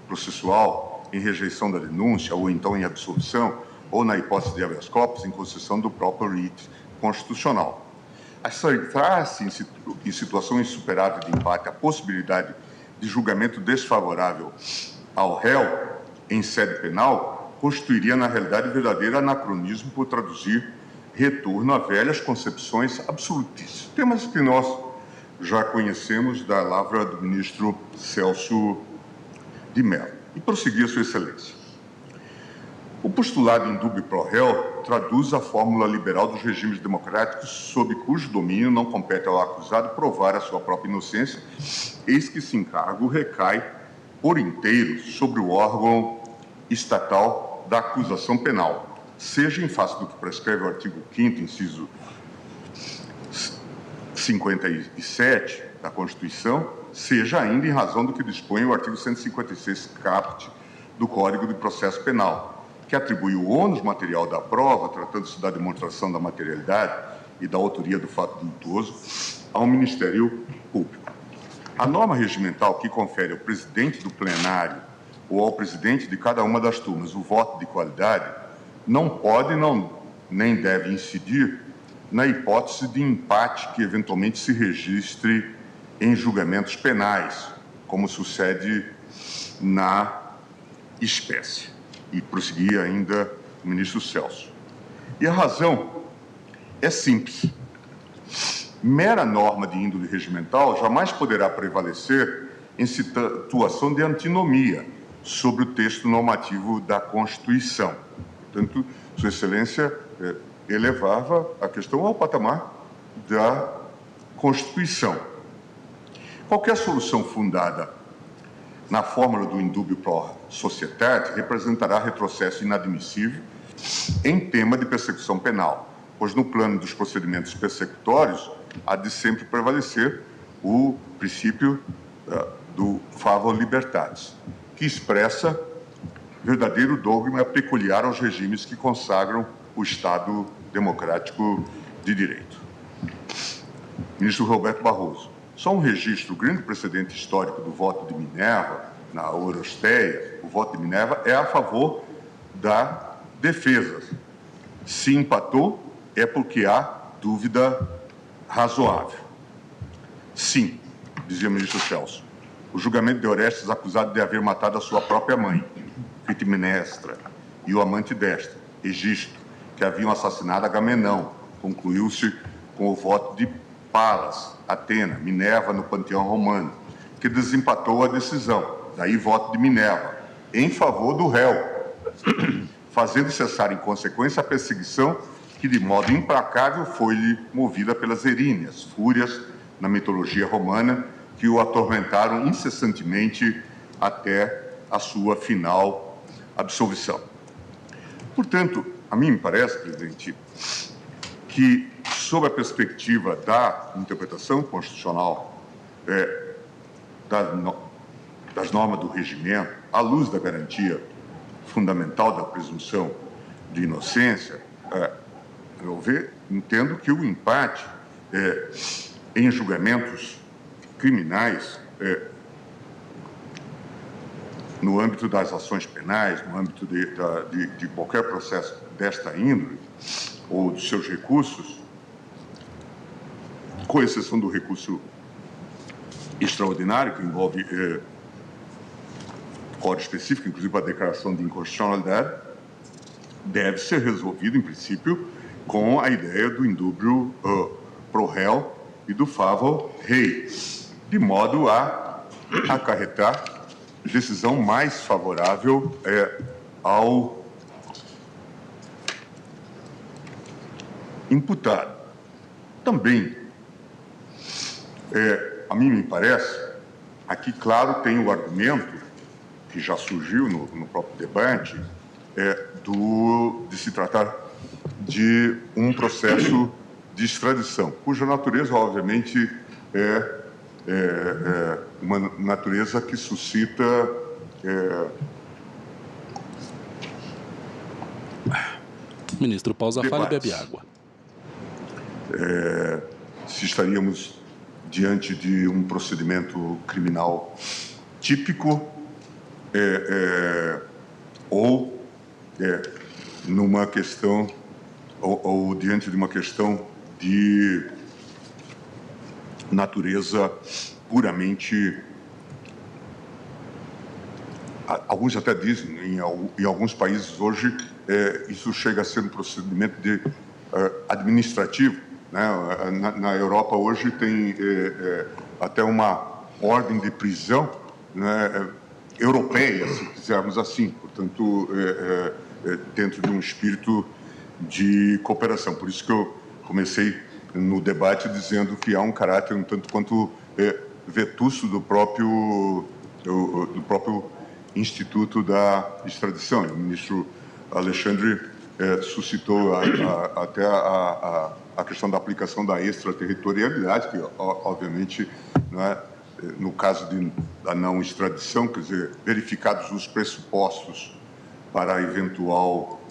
processual em rejeição da denúncia, ou então em absolvição, ou na hipótese de habeas corpus, em concessão do próprio writ constitucional. Aceitar-se em situação insuperável de empate a possibilidade de julgamento desfavorável ao réu em sede penal constituiria, na realidade, verdadeiro anacronismo por traduzir retorno a velhas concepções absolutistas. Temas que nós já conhecemos da lavra do ministro Celso de Mello. E prosseguir, Sua Excelência. O postulado in dubio pro réu traduz a fórmula liberal dos regimes democráticos sob cujo domínio não compete ao acusado provar a sua própria inocência, eis que esse encargo recai por inteiro sobre o órgão estatal da acusação penal, seja em face do que prescreve o artigo 5º, inciso 57 da Constituição, seja ainda em razão do que dispõe o artigo 156 caput do Código de Processo Penal, que atribui o ônus material da prova, tratando-se da demonstração da materialidade e da autoria do fato doloso, ao Ministério Público. A norma regimental que confere ao presidente do plenário ou ao presidente de cada uma das turmas o voto de qualidade não pode nem deve incidir na hipótese de empate que eventualmente se registre em julgamentos penais, como sucede na espécie. E prosseguia ainda o ministro Celso. E a razão é simples. Mera norma de índole regimental jamais poderá prevalecer em situação de antinomia sobre o texto normativo da Constituição. Portanto, Sua Excelência elevava a questão ao patamar da Constituição. Qualquer solução fundada na fórmula do indúbio pro societate representará retrocesso inadmissível em tema de persecução penal, pois no plano dos procedimentos persecutórios há de sempre prevalecer o princípio do favor libertatis, que expressa verdadeiro dogma peculiar aos regimes que consagram o Estado democrático de direito. Ministro Roberto Barroso, só um registro, o grande precedente histórico do voto de Minerva, na Eurosteia, o voto de Minerva é a favor da defesa. Se empatou, é porque há dúvida razoável. Sim, dizia o ministro Celso, o julgamento de Orestes, acusado de haver matado a sua própria mãe, Clitemnestra, e o amante desta, Egisto, que haviam assassinado Agamenão, concluiu-se com o voto de Palas, Atena, Minerva no panteão romano, que desempatou a decisão, daí voto de Minerva, em favor do réu, fazendo cessar em consequência a perseguição que de modo implacável foi movida pelas eríneas, fúrias na mitologia romana, que o atormentaram incessantemente até a sua final absolvição. Portanto, a mim me parece, presidente, que, sob a perspectiva da interpretação constitucional das normas do regimento, à luz da garantia fundamental da presunção de inocência, entendo que o empate em julgamentos criminais, no âmbito das ações penais, no âmbito de qualquer processo desta índole, ou dos seus recursos, com exceção do recurso extraordinário, que envolve código específico, inclusive a declaração de inconstitucionalidade, deve ser resolvido, em princípio, com a ideia do indúbio pro réu e do favor rei, de modo a acarretar decisão mais favorável ao imputado. Também, a mim me parece, aqui, claro, tem o argumento, que já surgiu no próprio debate, de se tratar de um processo de extradição, cuja natureza, obviamente, é uma natureza que suscita Ministro, pausa a fala e bebe água. Se estaríamos diante de um procedimento criminal típico ou numa questão ou diante de uma questão de natureza puramente, alguns até dizem, em alguns países hoje, isso chega a ser um procedimento administrativo, né? Na Europa hoje tem até uma ordem de prisão, né, europeia, se quisermos assim, portanto, dentro de um espírito de cooperação. Por isso que eu comecei no debate dizendo que há um caráter um tanto quanto vetúcio do próprio Instituto da Extradição. O ministro Alexandre suscitou até a questão da aplicação da extraterritorialidade, que obviamente não é, no caso da não extradição, quer dizer, verificados os pressupostos para a eventual...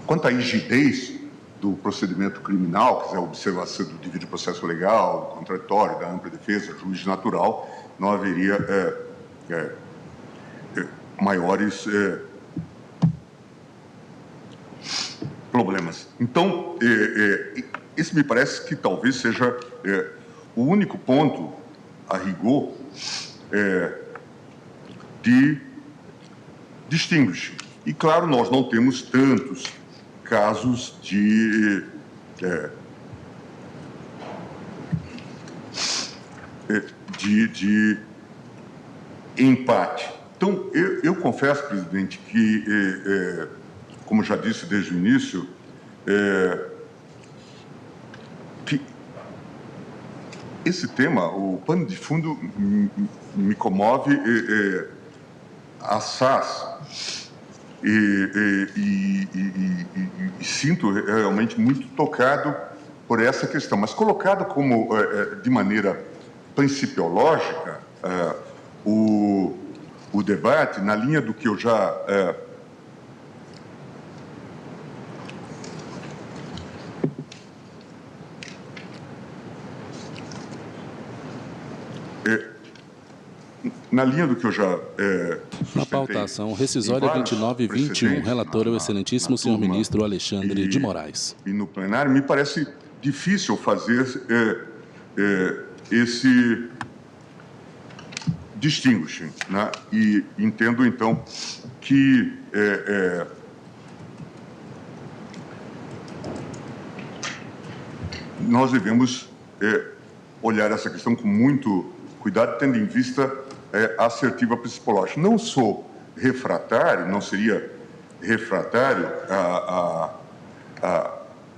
quanto à rigidez do procedimento criminal, quer dizer, a observação do devido processo legal, do contraditório, da ampla defesa, juiz natural, não haveria maiores problemas. Então, esse me parece que talvez seja o único ponto, a rigor, de distinguish. E, claro, nós não temos tantos casos de empate. Então, eu confesso, presidente, que, como já disse desde o início, que esse tema, o pano de fundo, me comove assaz. E sinto realmente muito tocado por essa questão. Mas colocado como, de maneira principiológica, o debate, na linha do que eu já... Na linha do que eu já... Na pautação rescisória 29 e 21, relator é o excelentíssimo senhor ministro Alexandre de Moraes. E no plenário, me parece difícil fazer esse distinguishing, né? E entendo, então, que nós devemos olhar essa questão com muito cuidado, tendo em vista a assertiva psicológica. Não sou refratário, não seria refratário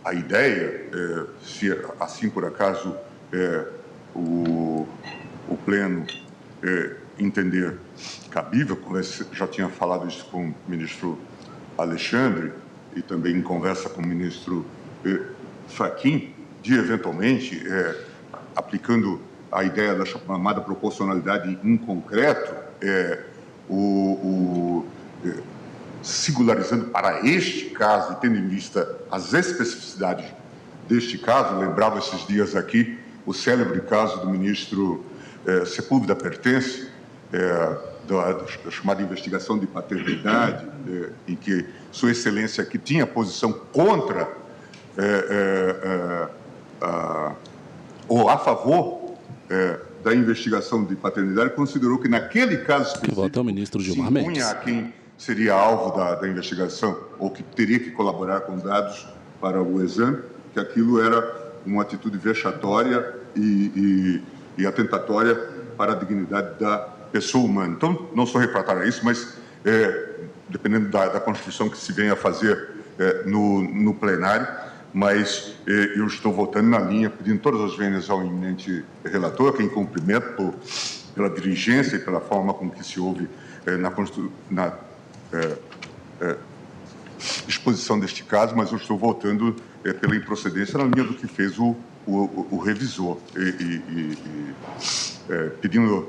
a ideia, se assim por acaso o Pleno entender cabível, já tinha falado isso com o ministro Alexandre e também em conversa com o ministro Fachin, de eventualmente, aplicando a ideia da chamada proporcionalidade em concreto, singularizando para este caso e tendo em vista as especificidades deste caso. Lembrava esses dias aqui o célebre caso do ministro Sepúlveda Pertence, da chamada investigação de paternidade, em que Sua Excelência aqui tinha posição contra ou a favor da investigação de paternidade, considerou que naquele caso específico o ministro Gilmar se impunha a quem seria alvo da investigação ou que teria que colaborar com dados para o exame, que aquilo era uma atitude vexatória e atentatória para a dignidade da pessoa humana. Então, não sou refratário a isso, mas dependendo da Constituição que se venha a fazer no plenário, mas eu estou votando na linha, pedindo todas as vênias ao eminente relator, que em cumprimento pela diligência e pela forma com que se houve na exposição deste caso, mas eu estou votando pela improcedência na linha do que fez o revisor, pedindo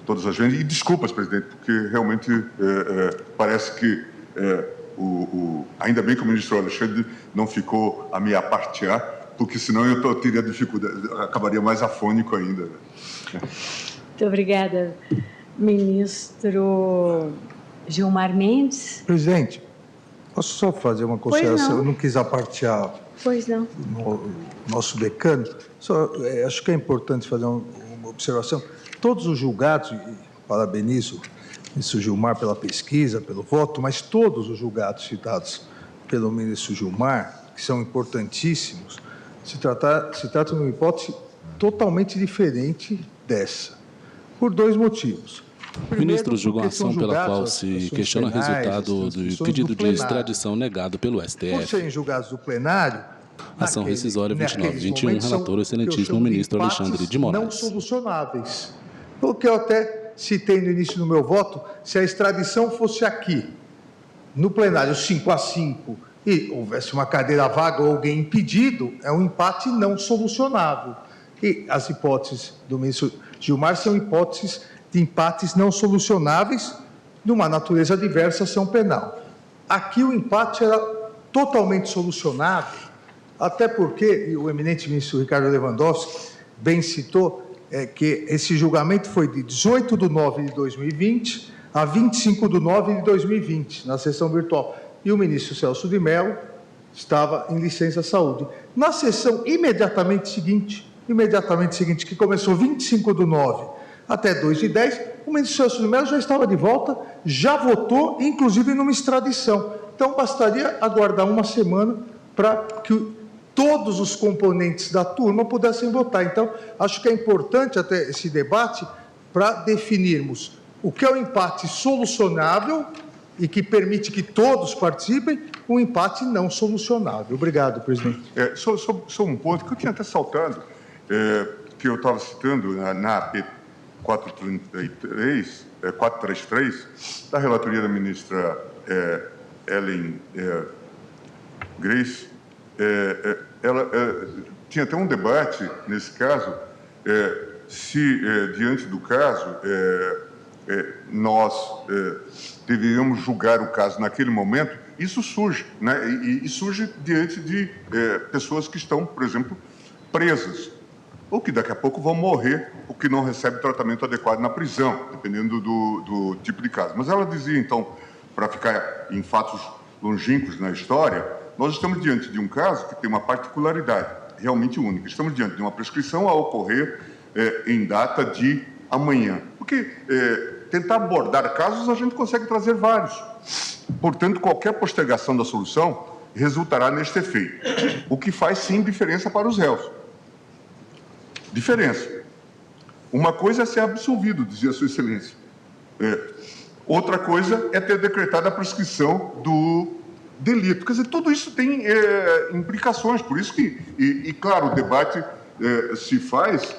todas as vênias. E desculpas, presidente, porque realmente parece que ainda bem que o ministro Alexandre não ficou a me apartear, porque senão eu teria dificuldade, acabaria mais afônico ainda. Muito obrigada, ministro Gilmar Mendes. Presidente, posso só fazer uma consideração? Eu não quis apartear o nosso decano. Acho que é importante fazer uma observação. Todos os julgados, e parabenizo o ministro Gilmar pela pesquisa, pelo voto, mas todos os julgados citados pelo ministro Gilmar, que são importantíssimos, se trata de uma hipótese totalmente diferente dessa, por dois motivos. Ministro, julga a ação pela qual se questiona o resultado do pedido de extradição negado pelo STF. Por serem julgados do plenário, ação rescisória 29-21, relator o excelentíssimo ministro Alexandre de Moraes. Não solucionáveis. Pelo que eu até citei no início do meu voto, se a extradição fosse aqui, no plenário 5-5, e houvesse uma cadeira vaga ou alguém impedido, é um empate não solucionável. E as hipóteses do ministro Gilmar são hipóteses de empates não solucionáveis de uma natureza diversa à ação penal. Aqui o empate era totalmente solucionável, até porque, e o eminente ministro Ricardo Lewandowski bem citou, que esse julgamento foi de 18 de 9 de 2020 a 25 de 9 de 2020, na sessão virtual. E o ministro Celso de Mello estava em licença saúde. Na sessão imediatamente seguinte, que começou 25 de 9 até 2 de 10, o ministro Celso de Mello já estava de volta, já votou, inclusive numa extradição. Então, bastaria aguardar uma semana para que todos os componentes da turma pudessem votar. Então, acho que é importante até esse debate para definirmos o que é o empate solucionável e que permite que todos participem, o empate não solucionável. Obrigado, presidente. Só um ponto que eu tinha até saltado, que eu estava citando na AP 433, da relatoria da ministra Ellen Grace. Ela tinha até um debate, nesse caso, se, diante do caso, nós deveríamos julgar o caso naquele momento. Isso surge, né? E surge diante de pessoas que estão, por exemplo, presas, ou que daqui a pouco vão morrer, ou que não recebem tratamento adequado na prisão, dependendo do tipo de caso. Mas ela dizia, então, para ficar em fatos longínquos na história, nós estamos diante de um caso que tem uma particularidade realmente única. Estamos diante de uma prescrição a ocorrer em data de amanhã. Porque tentar abordar casos, a gente consegue trazer vários. Portanto, qualquer postergação da solução resultará neste efeito, o que faz, sim, diferença para os réus. Diferença. Uma coisa é ser absolvido, dizia Sua Excelência. Outra coisa é ter decretado a prescrição do delito. Quer dizer, tudo isso tem implicações, por isso que, e claro, o debate se faz,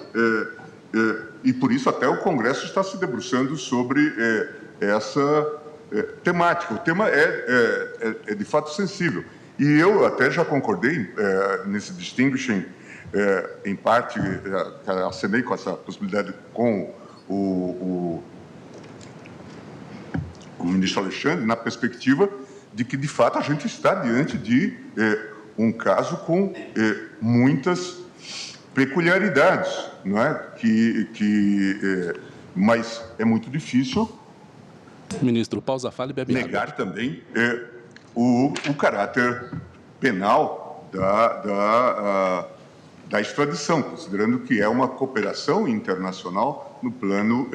e por isso até o Congresso está se debruçando sobre essa temática. O tema é de fato sensível. E eu até já concordei nesse distinguishing, em parte, acenei com essa possibilidade com o ministro Alexandre, na perspectiva de que, de fato, a gente está diante de um caso com muitas peculiaridades, não é? Mas é muito difícil. Ministro, pausa a fala e bebe água. Negar também o caráter penal da extradição, considerando que é uma cooperação internacional no plano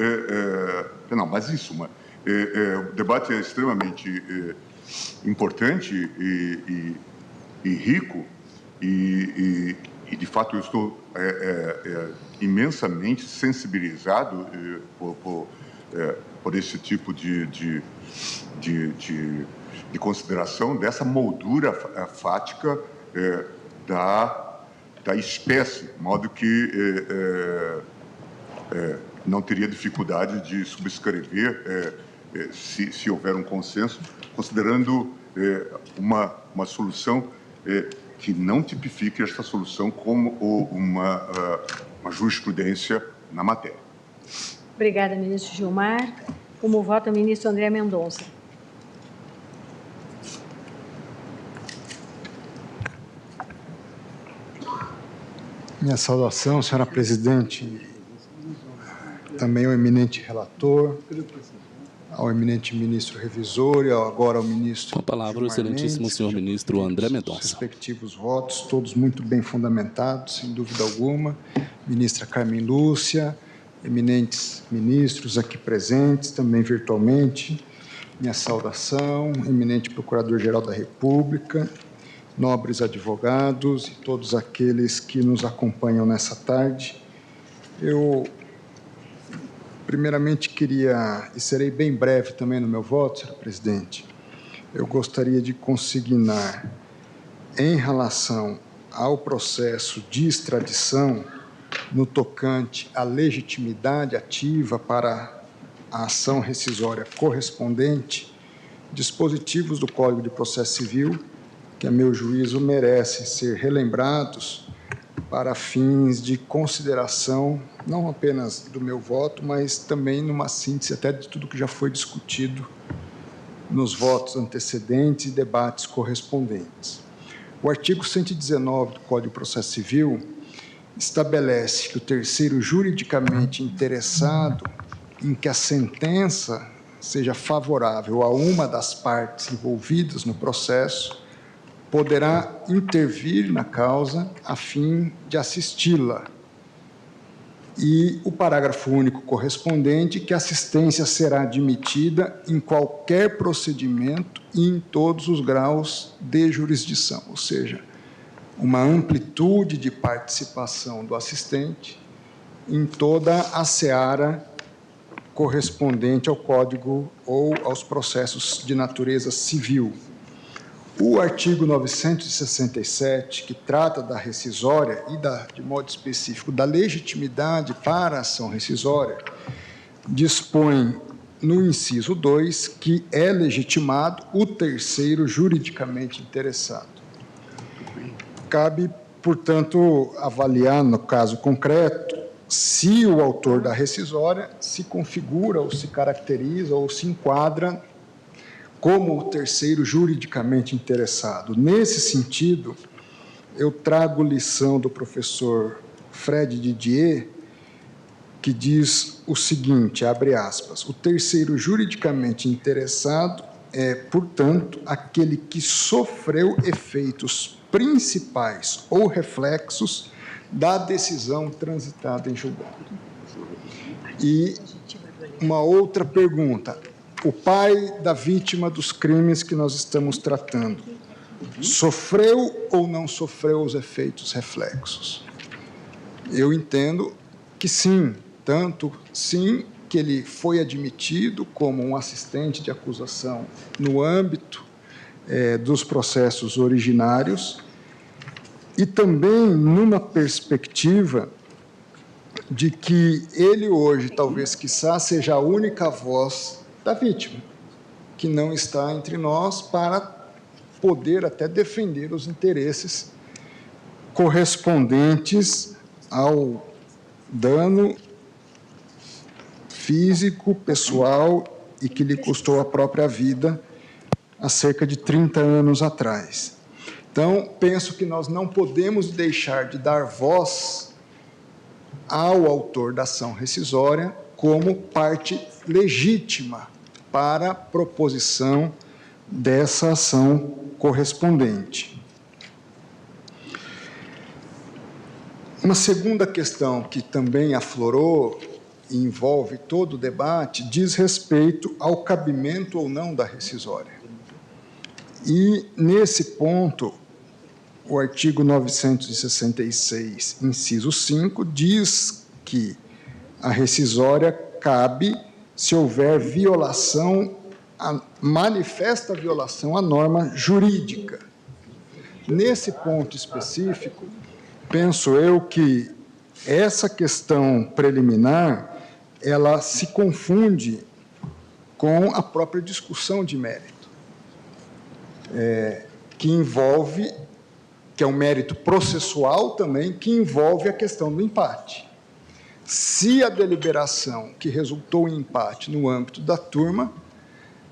penal. Mas isso, o debate é extremamente importante e rico, e de fato eu estou imensamente sensibilizado por esse tipo de consideração dessa moldura fática da espécie, de modo que não teria dificuldade de subscrever se houver um consenso, considerando uma solução que não tipifique esta solução como uma jurisprudência na matéria. Obrigada, ministro Gilmar. Como vota o ministro André Mendonça. Minha saudação, senhora presidente, também ao eminente relator, ao eminente ministro revisor e agora ao ministro. Com a palavra, o excelentíssimo senhor ministro André Mendonça. Respectivos votos, todos muito bem fundamentados, sem dúvida alguma. Ministra Carmen Lúcia, eminentes ministros aqui presentes, também virtualmente, minha saudação, eminente Procurador-Geral da República, nobres advogados e todos aqueles que nos acompanham nessa tarde. Eu, primeiramente, queria, e serei bem breve também no meu voto, senhor presidente, eu gostaria de consignar, em relação ao processo de extradição, no tocante à legitimidade ativa para a ação rescisória correspondente, dispositivos do Código de Processo Civil, que, a meu juízo, merecem ser relembrados para fins de consideração não apenas do meu voto, mas também numa síntese até de tudo que já foi discutido nos votos antecedentes e debates correspondentes. O artigo 119 do Código de Processo Civil estabelece que o terceiro juridicamente interessado em que a sentença seja favorável a uma das partes envolvidas no processo poderá intervir na causa a fim de assisti-la. E o parágrafo único correspondente, que a assistência será admitida em qualquer procedimento e em todos os graus de jurisdição, ou seja, uma amplitude de participação do assistente em toda a seara correspondente ao Código ou aos processos de natureza civil. O artigo 967, que trata da rescisória e, de modo específico, da legitimidade para a ação rescisória, dispõe, no inciso 2, que é legitimado o terceiro juridicamente interessado. Cabe, portanto, avaliar, no caso concreto, se o autor da rescisória se configura ou se caracteriza ou se enquadra como o terceiro juridicamente interessado. Nesse sentido, eu trago lição do professor Fred Didier, que diz o seguinte, abre aspas, o terceiro juridicamente interessado é, portanto, aquele que sofreu efeitos principais ou reflexos da decisão transitada em julgado. E uma outra pergunta, o pai da vítima dos crimes que nós estamos tratando, sofreu ou não sofreu os efeitos reflexos? Eu entendo que sim, tanto sim que ele foi admitido como um assistente de acusação no âmbito dos processos originários e também numa perspectiva de que ele hoje, talvez, quiçá, seja a única voz da vítima, que não está entre nós para poder até defender os interesses correspondentes ao dano físico, pessoal e que lhe custou a própria vida há cerca de 30 anos atrás. Então, penso que nós não podemos deixar de dar voz ao autor da ação rescisória como parte legítima para a proposição dessa ação correspondente. Uma segunda questão que também aflorou e envolve todo o debate diz respeito ao cabimento ou não da rescisória. E, nesse ponto, o artigo 966, inciso 5, diz que a rescisória cabe se houver violação, manifesta violação à norma jurídica. Nesse ponto específico, penso eu que essa questão preliminar, ela se confunde com a própria discussão de mérito, que envolve, que é um mérito processual também, que envolve a questão do empate. Se a deliberação que resultou em empate no âmbito da turma,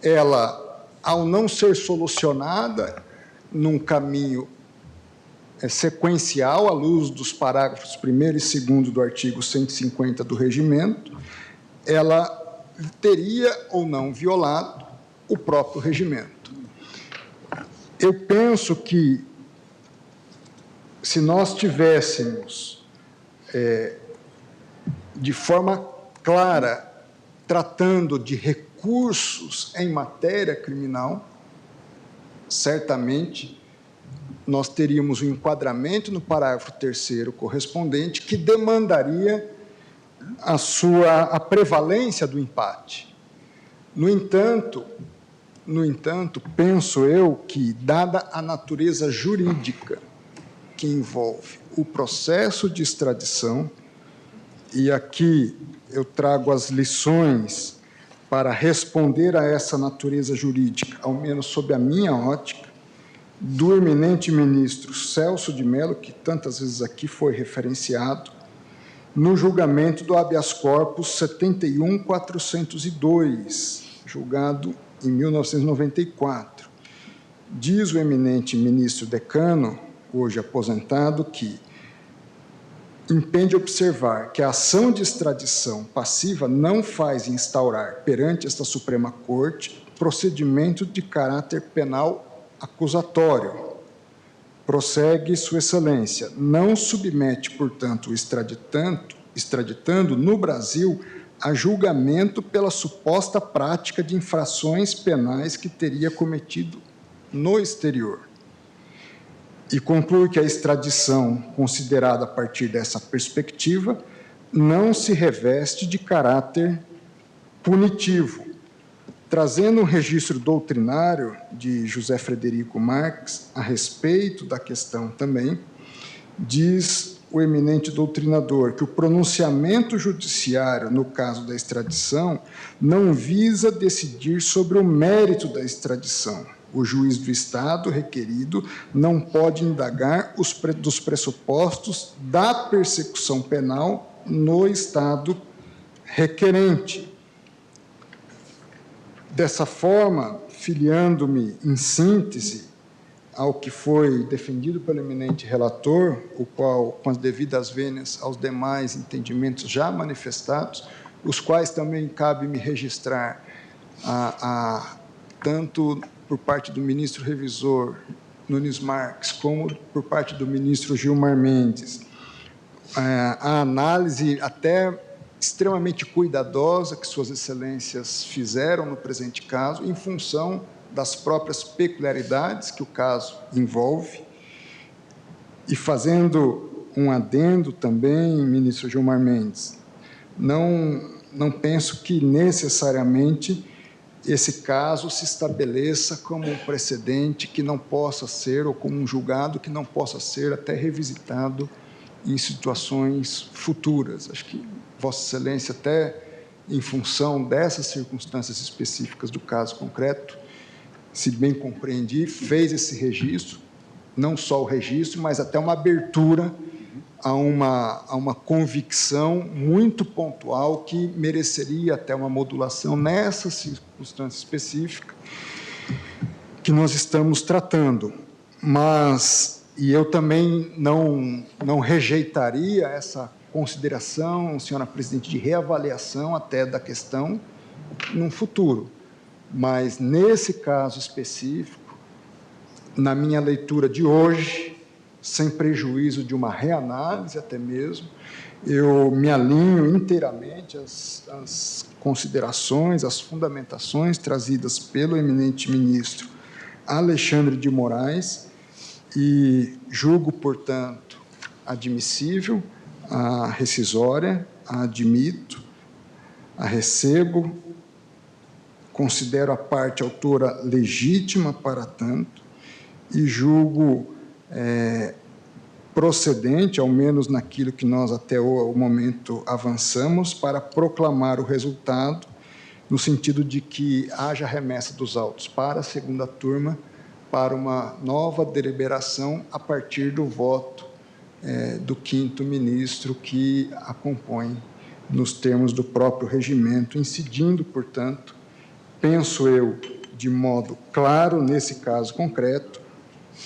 ela, ao não ser solucionada num caminho sequencial, à luz dos parágrafos 1º e 2º do artigo 150 do regimento, ela teria ou não violado o próprio regimento. Eu penso que, se nós tivéssemos, de forma clara, tratando de recursos em matéria criminal, certamente nós teríamos um enquadramento no parágrafo 3º correspondente que demandaria a prevalência do empate. No entanto, penso eu que, dada a natureza jurídica que envolve o processo de extradição, e aqui eu trago as lições para responder a essa natureza jurídica, ao menos sob a minha ótica, do eminente ministro Celso de Mello, que tantas vezes aqui foi referenciado, no julgamento do habeas corpus 71.402, julgado em 1994. Diz o eminente ministro decano, hoje aposentado, que impende observar que a ação de extradição passiva não faz instaurar perante esta Suprema Corte procedimento de caráter penal acusatório. Prossegue Sua Excelência, não submete, portanto, o extraditando no Brasil a julgamento pela suposta prática de infrações penais que teria cometido no exterior. E conclui que a extradição, considerada a partir dessa perspectiva, não se reveste de caráter punitivo. Trazendo um registro doutrinário de José Frederico Marques a respeito da questão também, diz o eminente doutrinador que o pronunciamento judiciário, no caso da extradição, não visa decidir sobre o mérito da extradição. O juiz do Estado requerido não pode indagar dos pressupostos da persecução penal no Estado requerente. Dessa forma, filiando-me em síntese ao que foi defendido pelo eminente relator, o qual, com as devidas vênias aos demais entendimentos já manifestados, os quais também cabe-me registrar tanto por parte do ministro revisor Nunes Marques, como por parte do ministro Gilmar Mendes, a análise até extremamente cuidadosa que Suas Excelências fizeram no presente caso, em função das próprias peculiaridades que o caso envolve, e fazendo um adendo também, ministro Gilmar Mendes, não penso que necessariamente esse caso se estabeleça como um precedente que não possa ser, ou como um julgado que não possa ser até revisitado em situações futuras. Acho que Vossa Excelência, até em função dessas circunstâncias específicas do caso concreto, se bem compreendi, fez esse registro, não só o registro, mas até uma abertura a uma convicção muito pontual que mereceria até uma modulação nessa circunstância específica que nós estamos tratando. Mas, e eu também não rejeitaria essa consideração, senhora presidente, de reavaliação até da questão num futuro. Mas, nesse caso específico, na minha leitura de hoje, sem prejuízo de uma reanálise até mesmo, eu me alinho inteiramente às considerações, às fundamentações trazidas pelo eminente ministro Alexandre de Moraes e julgo, portanto, admissível a rescisória, a admito, a recebo, considero a parte autora legítima para tanto e julgo procedente, ao menos naquilo que nós até o momento avançamos, para proclamar o resultado, no sentido de que haja remessa dos autos para a segunda turma, para uma nova deliberação a partir do voto do 5º ministro que a compõe nos termos do próprio regimento, incidindo, portanto, penso eu, de modo claro, nesse caso concreto,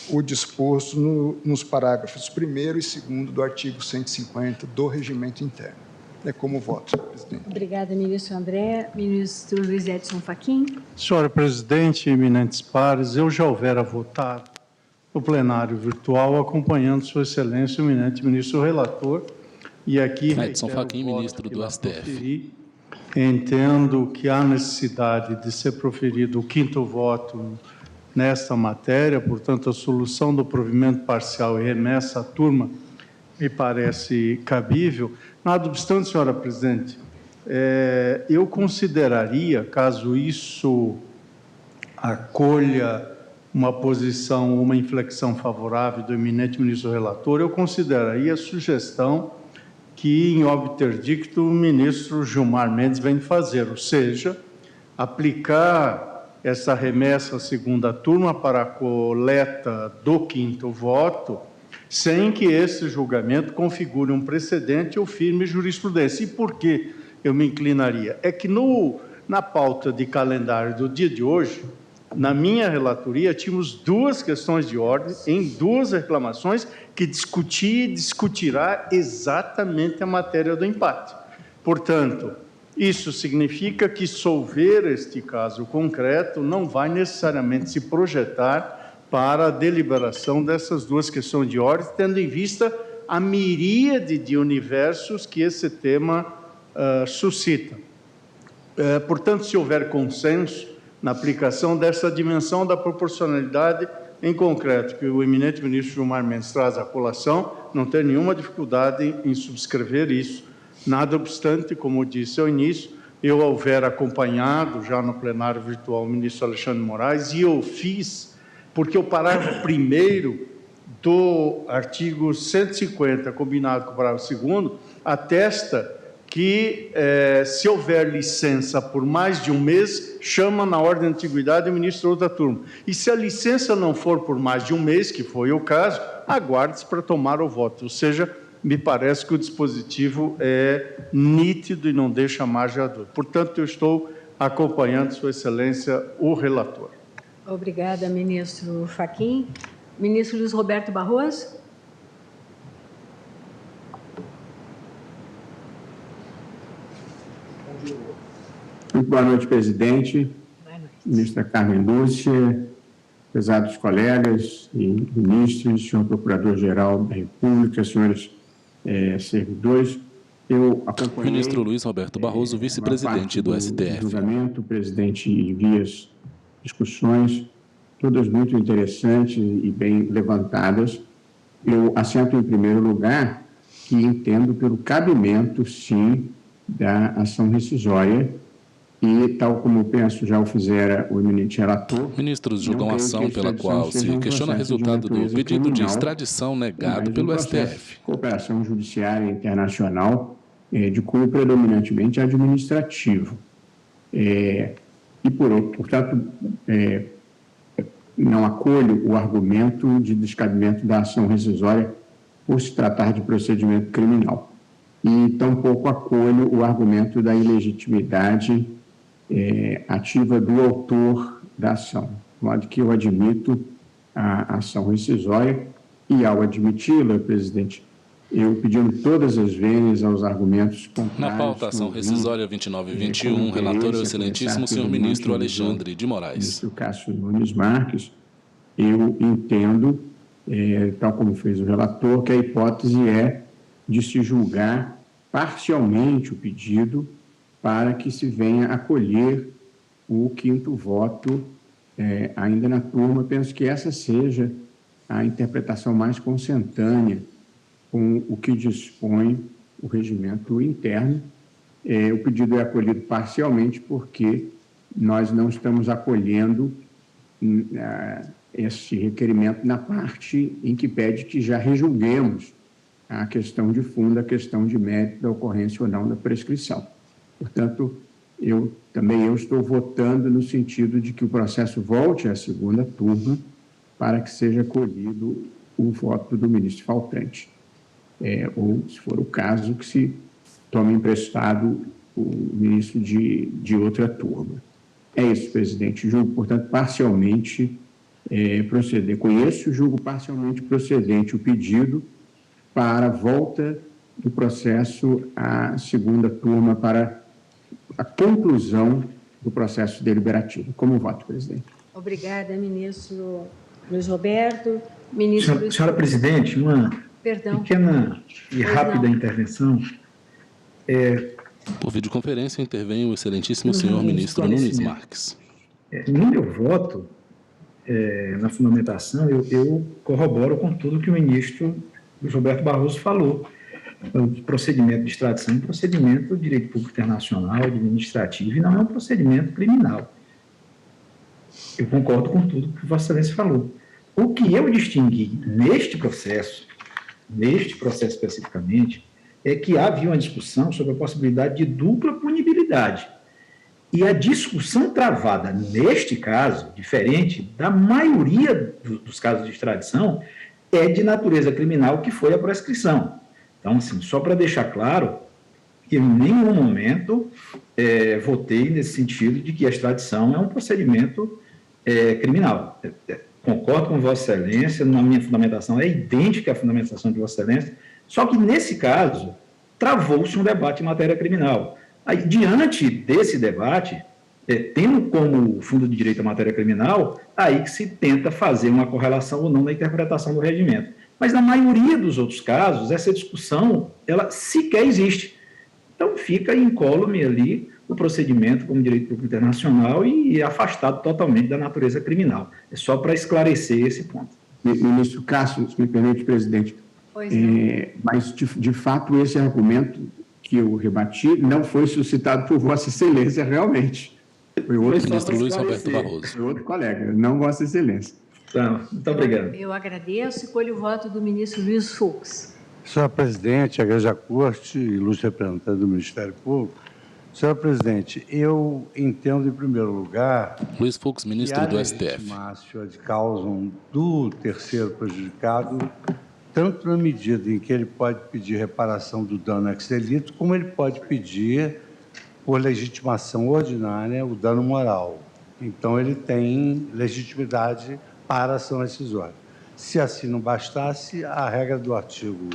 o disposto nos parágrafos 1º e 2º do artigo 150 do Regimento Interno. É como voto, senhora presidente. Obrigada, ministro André. Ministro Luiz Edson Fachin. Senhora presidente, eminentes pares, eu já houvera votado no plenário virtual, acompanhando Sua Excelência, o eminente ministro relator, e aqui Edson Fachin, ministro do STF. Entendo que há necessidade de ser proferido o 5º voto nesta matéria, portanto, a solução do provimento parcial e remessa à turma me parece cabível. Nada obstante, senhora presidente, eu consideraria, caso isso acolha uma posição, uma inflexão favorável do eminente ministro relator, eu consideraria a sugestão que, em obter dicto, o ministro Gilmar Mendes vem fazer, ou seja, aplicar essa remessa à segunda turma para a coleta do 5º voto sem que esse julgamento configure um precedente ou firme jurisprudência. E por que eu me inclinaria? É que na pauta de calendário do dia de hoje, na minha relatoria, tínhamos 2 questões de ordem em 2 reclamações que discutia e discutirá exatamente a matéria do empate. Portanto, isso significa que solver este caso concreto não vai necessariamente se projetar para a deliberação dessas 2 questões de ordem, tendo em vista a miríade de universos que esse tema suscita. Portanto, se houver consenso na aplicação dessa dimensão da proporcionalidade em concreto, que o eminente ministro Gilmar Mendes traz à colação, não tem nenhuma dificuldade em subscrever isso. Nada obstante, como disse ao início, eu houver acompanhado já no plenário virtual o ministro Alexandre de Moraes e eu fiz, porque o parágrafo 1º do artigo 150, combinado com o parágrafo 2º, atesta que, se houver licença por mais de um mês, chama na ordem de antiguidade o ministro da turma. E se a licença não for por mais de um mês, que foi o caso, aguarde-se para tomar o voto. Ou seja, me parece que o dispositivo é nítido e não deixa margem a dúvida. Portanto, eu estou acompanhando, Sua Excelência, o relator. Obrigada, ministro Fachin. Ministro Luiz Roberto Barroso. Muito boa noite, presidente. Boa noite. Ministra Carmen Lúcia, pesados colegas e ministros, senhor Procurador-Geral da República, senhores servidores. Eu acompanhei... Ministro Luiz Roberto Barroso, vice-presidente do STF. Julgamento, presidente envia as discussões, todas muito interessantes e bem levantadas. Eu assento em primeiro lugar que entendo pelo cabimento, sim, da ação rescisória e, tal como penso já o fizera o eminente relator... Ministros julgam a ação pela qual se questiona o resultado do pedido de extradição negado pelo STF. Cooperação judiciária internacional de cunho predominantemente administrativo. E, portanto, não acolho o argumento de descabimento da ação rescisória por se tratar de procedimento criminal. E tampouco acolho o argumento da ilegitimidade ativa do autor da ação, de modo que eu admito a ação rescisória e, ao admiti-la, presidente, eu pedindo todas as vezes aos argumentos contrários... Na pauta, ação rescisória 29 e 21, relator é o excelentíssimo senhor ministro Alexandre de Moraes. Ministro Cássio Nunes Marques, eu entendo, tal como fez o relator, que a hipótese é de se julgar parcialmente o pedido para que se venha acolher o 5º voto ainda na turma. Penso que essa seja a interpretação mais consentânea com o que dispõe o regimento interno. O pedido é acolhido parcialmente porque nós não estamos acolhendo esse requerimento na parte em que pede que já rejulguemos a questão de fundo, a questão de mérito da ocorrência ou não da prescrição. Portanto, eu estou votando no sentido de que o processo volte à 2ª turma para que seja acolhido o voto do ministro faltante. Ou, se for o caso, que se tome emprestado o ministro de outra turma. É isso, presidente. Julgo, portanto, parcialmente proceder. Conheço e julgo parcialmente procedente o pedido para a volta do processo à 2ª turma para a conclusão do processo deliberativo. Como voto, presidente? Obrigada, ministro Luiz Roberto. Senhora presidente, uma pequena e rápida intervenção. Por videoconferência intervém o excelentíssimo senhor ministro Nunes Marques. No meu voto, na fundamentação, eu corroboro com tudo que o ministro Luiz Roberto Barroso falou. O procedimento de extradição é um procedimento de direito público internacional, administrativo, e não é um procedimento criminal. Eu concordo com tudo que Vossa Excelência falou. O que eu distingui neste processo especificamente, é que havia uma discussão sobre a possibilidade de dupla punibilidade. E a discussão travada neste caso, diferente da maioria dos casos de extradição, é de natureza criminal, que foi a prescrição. Então, assim, só para deixar claro, que em nenhum momento votei nesse sentido de que a extradição é um procedimento criminal. Concordo com Vossa Excelência, na minha fundamentação é idêntica à fundamentação de Vossa Excelência, só que nesse caso travou-se um debate em matéria criminal. Aí, diante desse debate, tendo como fundo de direito a matéria criminal, aí que se tenta fazer uma correlação ou não na interpretação do regimento. Mas na maioria dos outros casos, essa discussão, ela sequer existe. Então fica incólume ali o procedimento como direito público internacional e afastado totalmente da natureza criminal. É só para esclarecer esse ponto. Ministro Cássio, se me permite, presidente. Pois não. Mas, de fato, esse argumento que eu rebati não foi suscitado por Vossa Excelência realmente. Foi outro ministro Luiz Roberto Barroso. Foi outro colega, não Vossa Excelência. Tá, muito obrigado. Eu agradeço e colho o voto do ministro Luiz Fux. Senhora Presidente, Igreja Corte, ilustre representante do Ministério Público. Senhora Presidente, eu entendo, em primeiro lugar... Luiz Fux, ministro do STF. ...de causa do terceiro prejudicado, tanto na medida em que ele pode pedir reparação do dano ex delito, como ele pode pedir, por legitimação ordinária, o dano moral. Então, ele tem legitimidade para a ação rescisória. Se assim não bastasse, a regra do artigo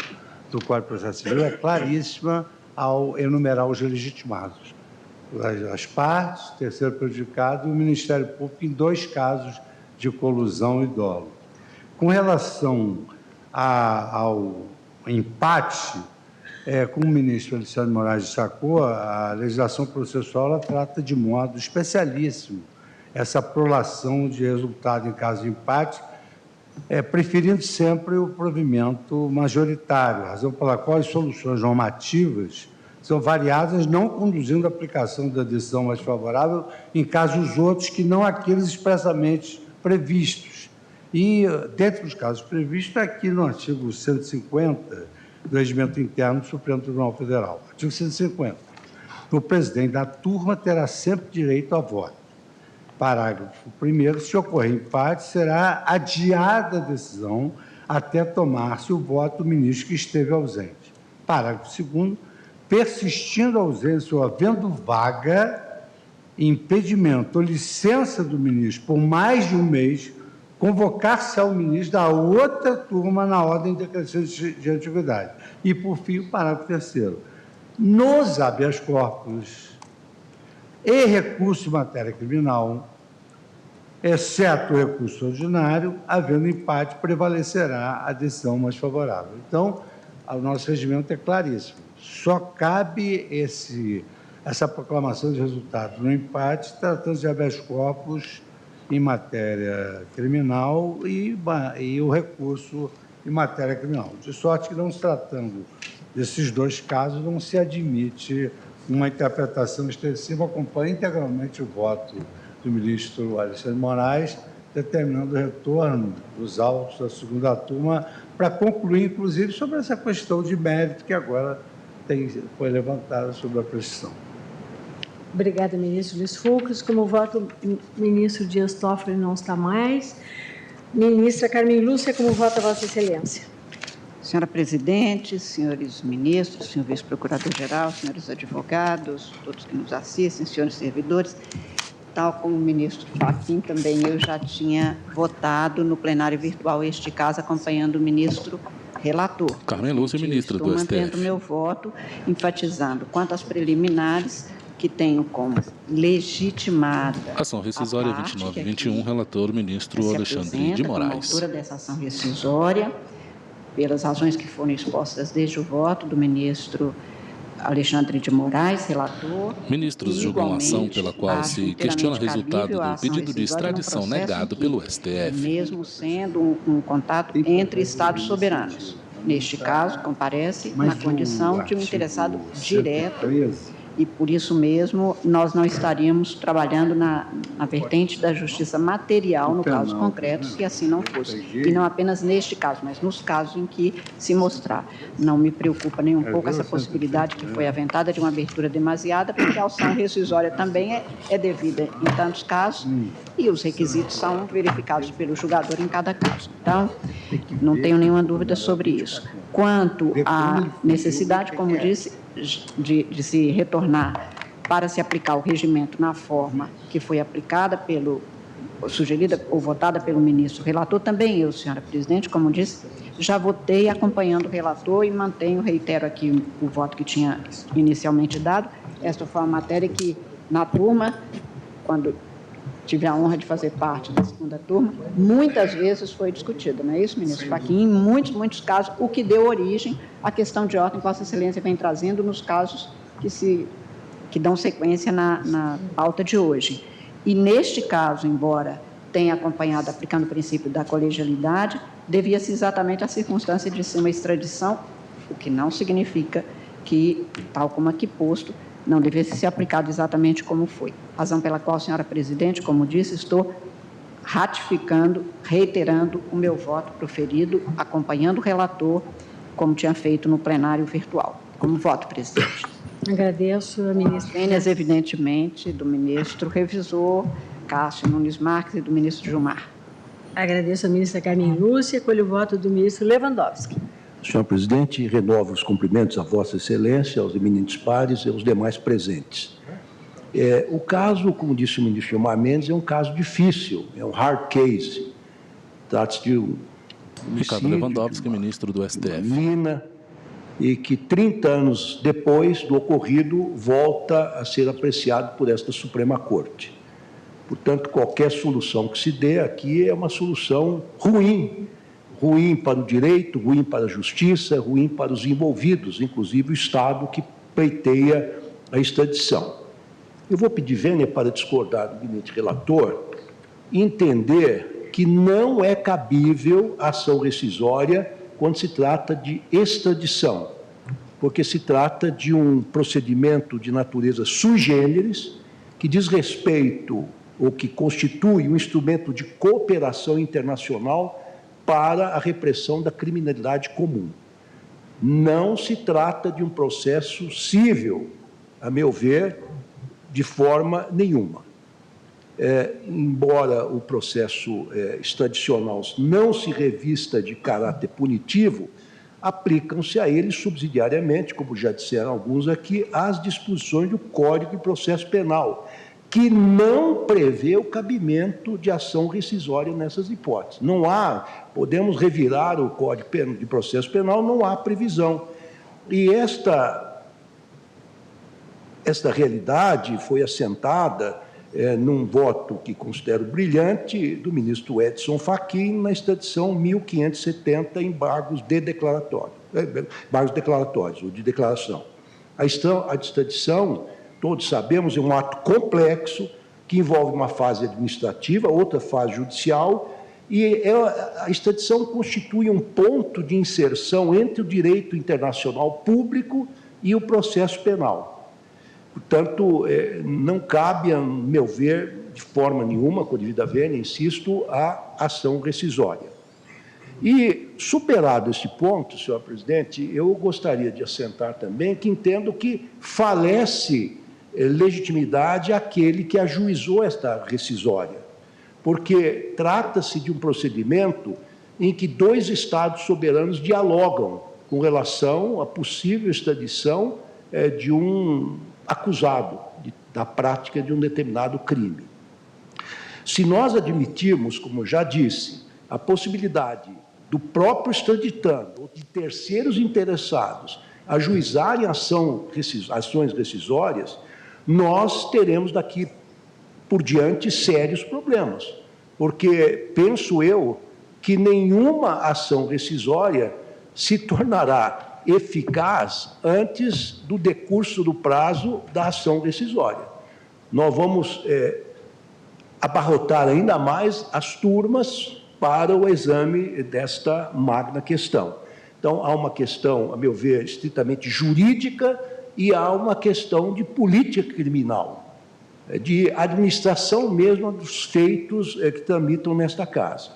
do Código de Processo Civil é claríssima ao enumerar os legitimados. As partes, o terceiro prejudicado e o Ministério Público em 2 casos de colusão e dolo. Com relação ao empate, como o ministro Alexandre de Moraes destacou, a legislação processual ela trata de modo especialíssimo essa prolação de resultado em caso de empate, preferindo sempre o provimento majoritário, razão pela qual as soluções normativas são variadas, não conduzindo à aplicação da decisão mais favorável em casos outros que não aqueles expressamente previstos. E, dentre os casos previstos, aqui no artigo 150 do Regimento Interno do Supremo Tribunal Federal. Artigo 150. O presidente da turma terá sempre direito a voto. Parágrafo 1º, se ocorrer empate, será adiada a decisão até tomar-se o voto do ministro que esteve ausente. Parágrafo 2º, persistindo a ausência ou havendo vaga, impedimento ou licença do ministro por mais de um mês, convocar-se ao ministro da outra turma na ordem decrescente de atividade. E, por fim, o parágrafo 3º. Nos habeas corpus e recurso em matéria criminal, exceto o recurso ordinário, havendo empate, prevalecerá a decisão mais favorável. Então, o nosso regimento é claríssimo. Só cabe essa proclamação de resultado no empate, tratando de habeas corpus em matéria criminal e o recurso em matéria criminal. De sorte que, não se tratando desses 2 casos, não se admite uma interpretação extensiva, acompanha integralmente o voto do ministro Alexandre de Moraes, determinando o retorno dos autos da segunda turma, para concluir, inclusive, sobre essa questão de mérito que agora foi levantada sobre a prescrição. Obrigada, ministro Luiz Fux. Como voto, o ministro Dias Toffoli não está mais. Ministra Carmen Lúcia, como vota Vossa Excelência? Senhora Presidente, senhores ministros, senhor vice-procurador-geral, senhores advogados, todos que nos assistem, senhores servidores, tal como o ministro Fachin, também eu já tinha votado no plenário virtual este caso, acompanhando o ministro relator. Carmen Lúcia, ministra do STF. Estou mantendo meu voto, enfatizando quanto às preliminares, que tenho como legitimada ação rescisória 2921, relator ministro Alexandre de Moraes. A autora dessa ação rescisória, pelas razões que foram expostas desde o voto do ministro Alexandre de Moraes, relator. Ministros julgam a ação pela qual se questiona o resultado do pedido de extradição negado pelo STF. Mesmo sendo um contato entre Estados soberanos. Neste caso, comparece na condição de um interessado direto e, por isso mesmo, nós não estaríamos trabalhando na vertente da justiça material, no caso concreto, se assim não fosse. E não apenas neste caso, mas nos casos em que se mostrar. Não me preocupa nem um pouco essa possibilidade que foi aventada de uma abertura demasiada, porque a ação rescisória também é devida em tantos casos e os requisitos são verificados pelo julgador em cada caso. Então, não tenho nenhuma dúvida sobre isso. Quanto à necessidade, como disse, de se retornar para se aplicar o regimento na forma que foi aplicada sugerida ou votada pelo ministro relator, também eu, senhora presidente, como disse, já votei acompanhando o relator e reitero aqui o voto que tinha inicialmente dado. Esta foi uma matéria que, na turma, quando tive a honra de fazer parte da segunda turma, muitas vezes foi discutida, não é isso, ministro Fachin? Em muitos casos, o que deu origem à questão de ordem que Vossa Excelência vem trazendo nos casos que dão sequência na pauta de hoje. E neste caso, embora tenha acompanhado aplicando o princípio da colegialidade, devia-se exatamente à circunstância de ser uma extradição, o que não significa que, tal como aqui posto, não devesse ser aplicado exatamente como foi. Razão pela qual, senhora presidente, como disse, estou ratificando, reiterando o meu voto proferido, acompanhando o relator, como tinha feito no plenário virtual. Como voto, presidente. Agradeço, a ministra. Vênias, evidentemente, do ministro revisor Cássio Nunes Marques e do ministro Gilmar. Agradeço a ministra Carmen Lúcia, colho o voto do ministro Lewandowski. Senhor presidente, renovo os cumprimentos a Vossa Excelência, aos eminentes pares e aos demais presentes. O caso, como disse o ministro Gilmar Mendes, é um caso difícil, é um hard case. Trata-se de um Ricardo Lewandowski, ministro do STF. E que 30 anos depois do ocorrido volta a ser apreciado por esta Suprema Corte. Portanto, qualquer solução que se dê aqui é uma solução ruim para o direito, ruim para a justiça, ruim para os envolvidos, inclusive o Estado que pleiteia a extradição. Eu vou pedir vênia para discordar do eminente relator e entender que não é cabível ação rescisória quando se trata de extradição, porque se trata de um procedimento de natureza sui generis, que diz respeito ou que constitui um instrumento de cooperação internacional para a repressão da criminalidade comum. Não se trata de um processo civil, a meu ver, de forma nenhuma. Embora o processo extradicional não se revista de caráter punitivo, aplicam-se a ele subsidiariamente, como já disseram alguns aqui, as disposições do Código de Processo Penal, que não prevê o cabimento de ação rescisória nessas hipóteses. Não há, podemos revirar o Código de Processo Penal, não há previsão. E esta realidade foi assentada num voto que considero brilhante do ministro Edson Fachin na extradição 1570 embargos declaratórios, ou de declaração. A extradição, todos sabemos, é um ato complexo que envolve uma fase administrativa, outra fase judicial, e a extradição constitui um ponto de inserção entre o direito internacional público e o processo penal. Portanto, não cabe, a meu ver, de forma nenhuma, com devida vênia, insisto, a ação rescisória. E, superado esse ponto, senhor presidente, eu gostaria de assentar também que entendo que falece legitimidade aquele que ajuizou esta rescisória, porque trata-se de um procedimento em que dois Estados soberanos dialogam com relação à possível extradição de um acusado da prática de um determinado crime. Se nós admitirmos, como já disse, a possibilidade do próprio extraditando ou de terceiros interessados ajuizarem ações rescisórias, nós teremos daqui por diante sérios problemas, porque penso eu que nenhuma ação rescisória se tornará eficaz antes do decurso do prazo da ação rescisória. Nós vamos abarrotar ainda mais as turmas para o exame desta magna questão. Então, há uma questão, a meu ver, estritamente jurídica e há uma questão de política criminal, de administração mesmo dos feitos que tramitam nesta casa.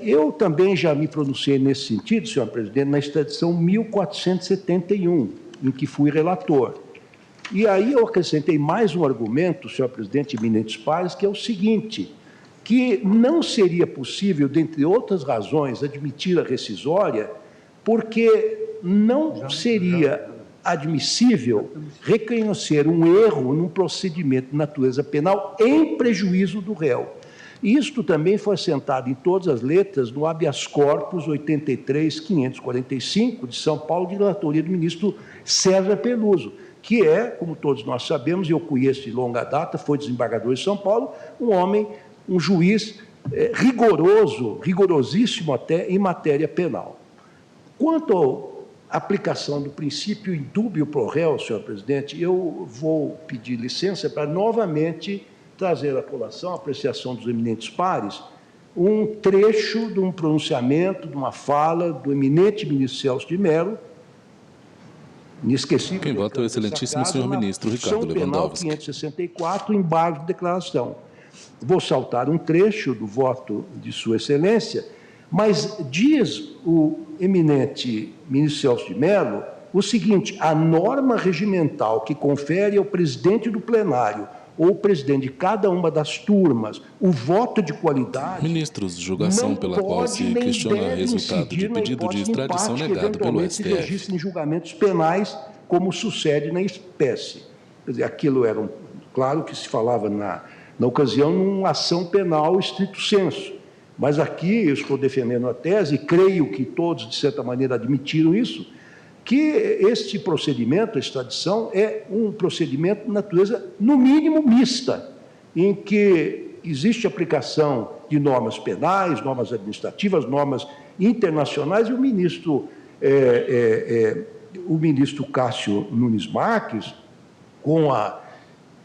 Eu também já me pronunciei nesse sentido, senhor presidente, na extradição 1471, em que fui relator. E aí eu acrescentei mais um argumento, senhor presidente, eminentes pares, que é o seguinte, que não seria possível, dentre outras razões, admitir a rescisória, porque não seria admissível reconhecer um erro num procedimento de natureza penal em prejuízo do réu. Isto também foi assentado em todas as letras no habeas corpus 83.545 de São Paulo, de relatoria do ministro César Peluso, que é, como todos nós sabemos, eu conheço de longa data, foi desembargador de São Paulo, um homem, um juiz rigorosíssimo até em matéria penal. Quanto à aplicação do princípio indúbio pro réu, senhor presidente, eu vou pedir licença para novamente trazer à colação, à apreciação dos eminentes pares, um trecho de um pronunciamento, de uma fala do eminente ministro Celso de Mello, inesquecível. Quem vota é o excelentíssimo senhor ministro Ricardo Lewandowski. 564, embargo de declaração. Vou saltar um trecho do voto de Sua Excelência, mas diz o eminente ministro Celso de Mello o seguinte: a norma regimental que confere ao presidente do plenário ou o presidente de cada uma das turmas o voto de qualidade... Ministros de julgação pela qual se questiona resultado de pedido de extradição negado pelo STF. Se registra em julgamentos penais, como sucede na espécie. Quer dizer, aquilo era, claro que se falava na ocasião, numa ação penal estrito sensu. Mas aqui eu estou defendendo a tese, e creio que todos, de certa maneira, admitiram isso, que este procedimento, a extradição, é um procedimento de natureza, no mínimo, mista, em que existe aplicação de normas penais, normas administrativas, normas internacionais, e o ministro Cássio Nunes Marques, com a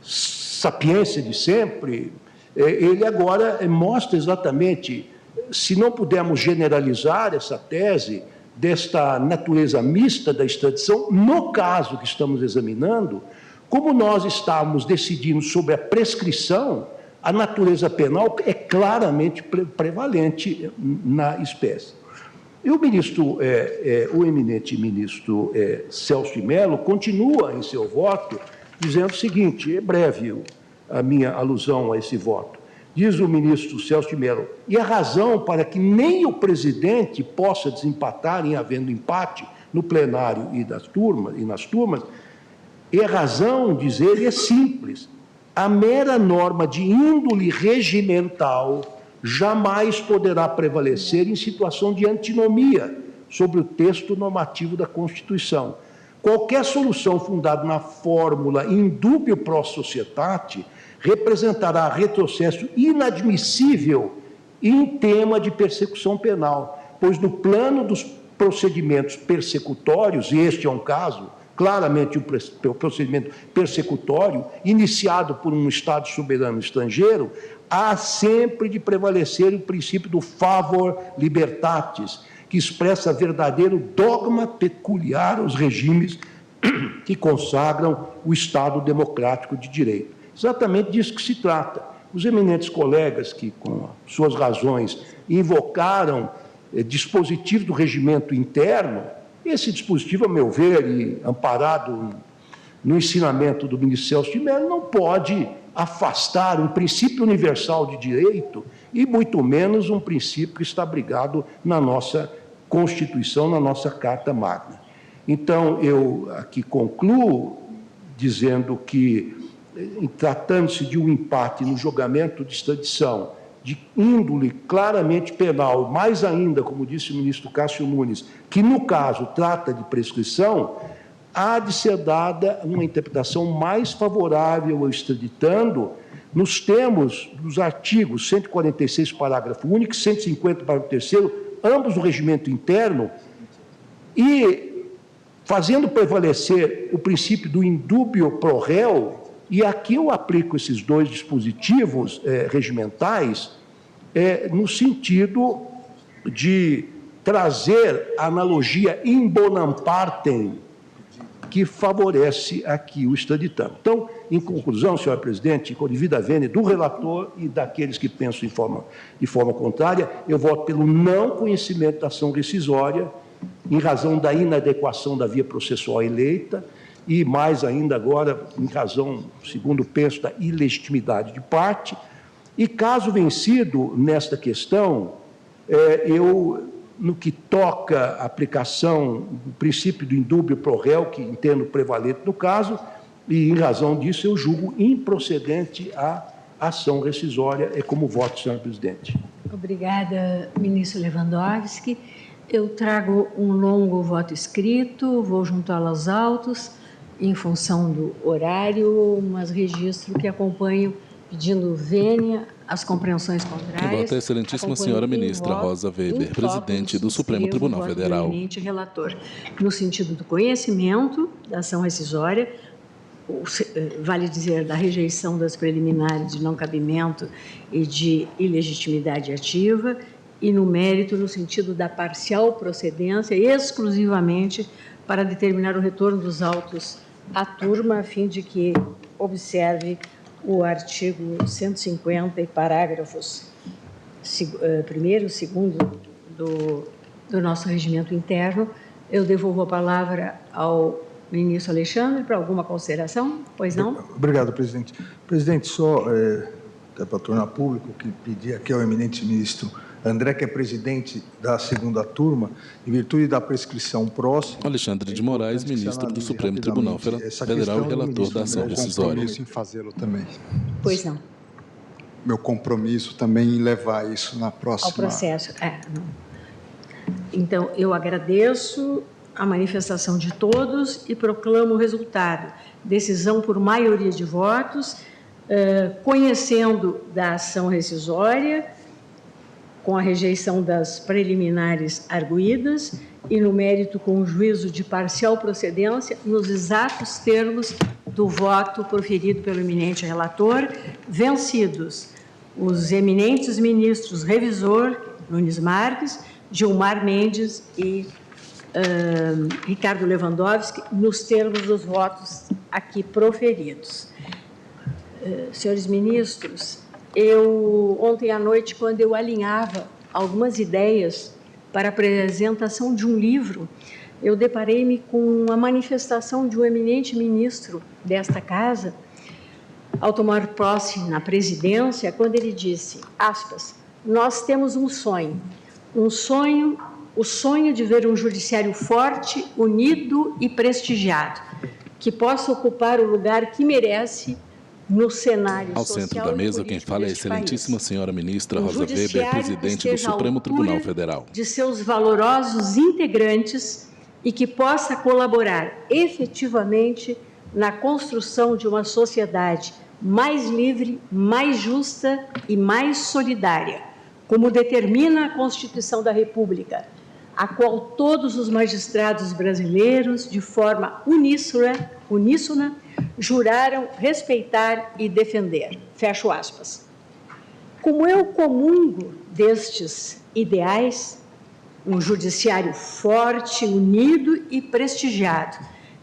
sapiência de sempre, ele agora mostra exatamente, se não pudermos generalizar essa tese desta natureza mista da extradição, no caso que estamos examinando, como nós estamos decidindo sobre a prescrição, a natureza penal é claramente prevalente na espécie. E o eminente ministro Celso de Mello continua em seu voto dizendo o seguinte, é breve a minha alusão a esse voto. Diz o ministro Celso de Mello, e a razão para que nem o presidente possa desempatar em havendo empate no plenário e nas turmas, e a razão, diz ele, é simples. A mera norma de índole regimental jamais poderá prevalecer em situação de antinomia sobre o texto normativo da Constituição. Qualquer solução fundada na fórmula indubio pro societate representará retrocesso inadmissível em tema de persecução penal, pois no plano dos procedimentos persecutórios, e este é um caso, claramente um procedimento persecutório, iniciado por um Estado soberano estrangeiro, há sempre de prevalecer o princípio do favor libertatis, que expressa verdadeiro dogma peculiar aos regimes que consagram o Estado democrático de direito. Exatamente disso que se trata. Os eminentes colegas que, com suas razões, invocaram dispositivo do regimento interno, esse dispositivo, a meu ver, e amparado no ensinamento do ministro Celso de Mello, não pode afastar um princípio universal de direito e, muito menos, um princípio que está abrigado na nossa Constituição, na nossa Carta Magna. Então, eu aqui concluo dizendo que, tratando-se de um empate no julgamento de extradição de índole claramente penal, mais ainda, como disse o ministro Cássio Nunes, que no caso trata de prescrição, há de ser dada uma interpretação mais favorável ao extraditando nos termos dos artigos 146, parágrafo único, 150, parágrafo 3º, ambos do regimento interno, e fazendo prevalecer o princípio do indubio pro réu. E aqui eu aplico esses dois dispositivos regimentais no sentido de trazer a analogia in bonam partem que favorece aqui o extraditando. Então, em conclusão, senhor presidente, com devida vênia do relator e daqueles que pensam de forma contrária, eu voto pelo não conhecimento da ação rescisória, em razão da inadequação da via processual eleita e, mais ainda agora, em razão, segundo penso, da ilegitimidade de parte. E, caso vencido nesta questão, no que toca à aplicação do princípio do indúbio pro réu, que entendo prevalente no caso, e, em razão disso, eu julgo improcedente a ação rescisória. É como voto, senhor presidente. Obrigada, ministro Lewandowski. Eu trago um longo voto escrito, vou juntá-lo aos autos, em função do horário, mas registro que acompanho, pedindo vênia, as compreensões contrárias. O voto é a excelentíssima senhora ministra Rosa Weber, presidente do Supremo Tribunal Federal. Do eminente relator, no sentido do conhecimento da ação rescisória, vale dizer, da rejeição das preliminares de não cabimento e de ilegitimidade ativa, e no mérito, no sentido da parcial procedência, exclusivamente para determinar o retorno dos autos à turma, a fim de que observe o artigo 150 e parágrafos 1º e 2º do nosso regimento interno. Eu devolvo a palavra ao ministro Alexandre para alguma consideração, pois não? Obrigado, presidente. Presidente, só para tornar público, que pedi aqui ao eminente ministro André, que é presidente da segunda turma, em virtude da prescrição próxima... Alexandre de Moraes, ministro do Supremo Tribunal Federal e relator da ação rescisória. Compromisso em fazê-lo também. Pois não. Meu compromisso também em levar isso na próxima... Ao processo. Então, eu agradeço a manifestação de todos e proclamo o resultado. Decisão por maioria de votos, conhecendo da ação rescisória, com a rejeição das preliminares arguidas e, no mérito, com o juízo de parcial procedência, nos exatos termos do voto proferido pelo eminente relator, vencidos os eminentes ministros revisor, Nunes Marques, Gilmar Mendes e Ricardo Lewandowski, nos termos dos votos aqui proferidos. Senhores ministros, ontem à noite, quando eu alinhava algumas ideias para a apresentação de um livro, eu deparei-me com a manifestação de um eminente ministro desta casa, ao tomar posse na presidência, quando ele disse, aspas, nós temos um sonho, o sonho de ver um judiciário forte, unido e prestigiado, que possa ocupar o lugar que merece no cenário social. Ao centro da mesa, quem fala é a excelentíssima senhora ministra Rosa Weber, presidente do Supremo Tribunal Federal. De seus valorosos integrantes e que possa colaborar efetivamente na construção de uma sociedade mais livre, mais justa e mais solidária, como determina a Constituição da República, a qual todos os magistrados brasileiros, de forma uníssona, juraram respeitar e defender. Fecho aspas. Como eu comungo destes ideais, um judiciário forte, unido e prestigiado,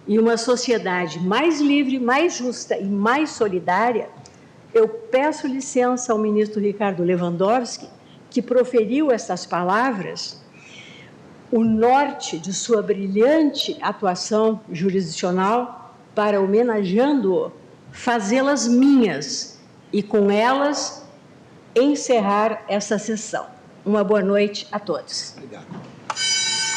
e uma sociedade mais livre, mais justa e mais solidária, eu peço licença ao ministro Ricardo Lewandowski, que proferiu estas palavras, o norte de sua brilhante atuação jurisdicional, para, homenageando-o, fazê-las minhas e, com elas, encerrar essa sessão. Uma boa noite a todos. Obrigado.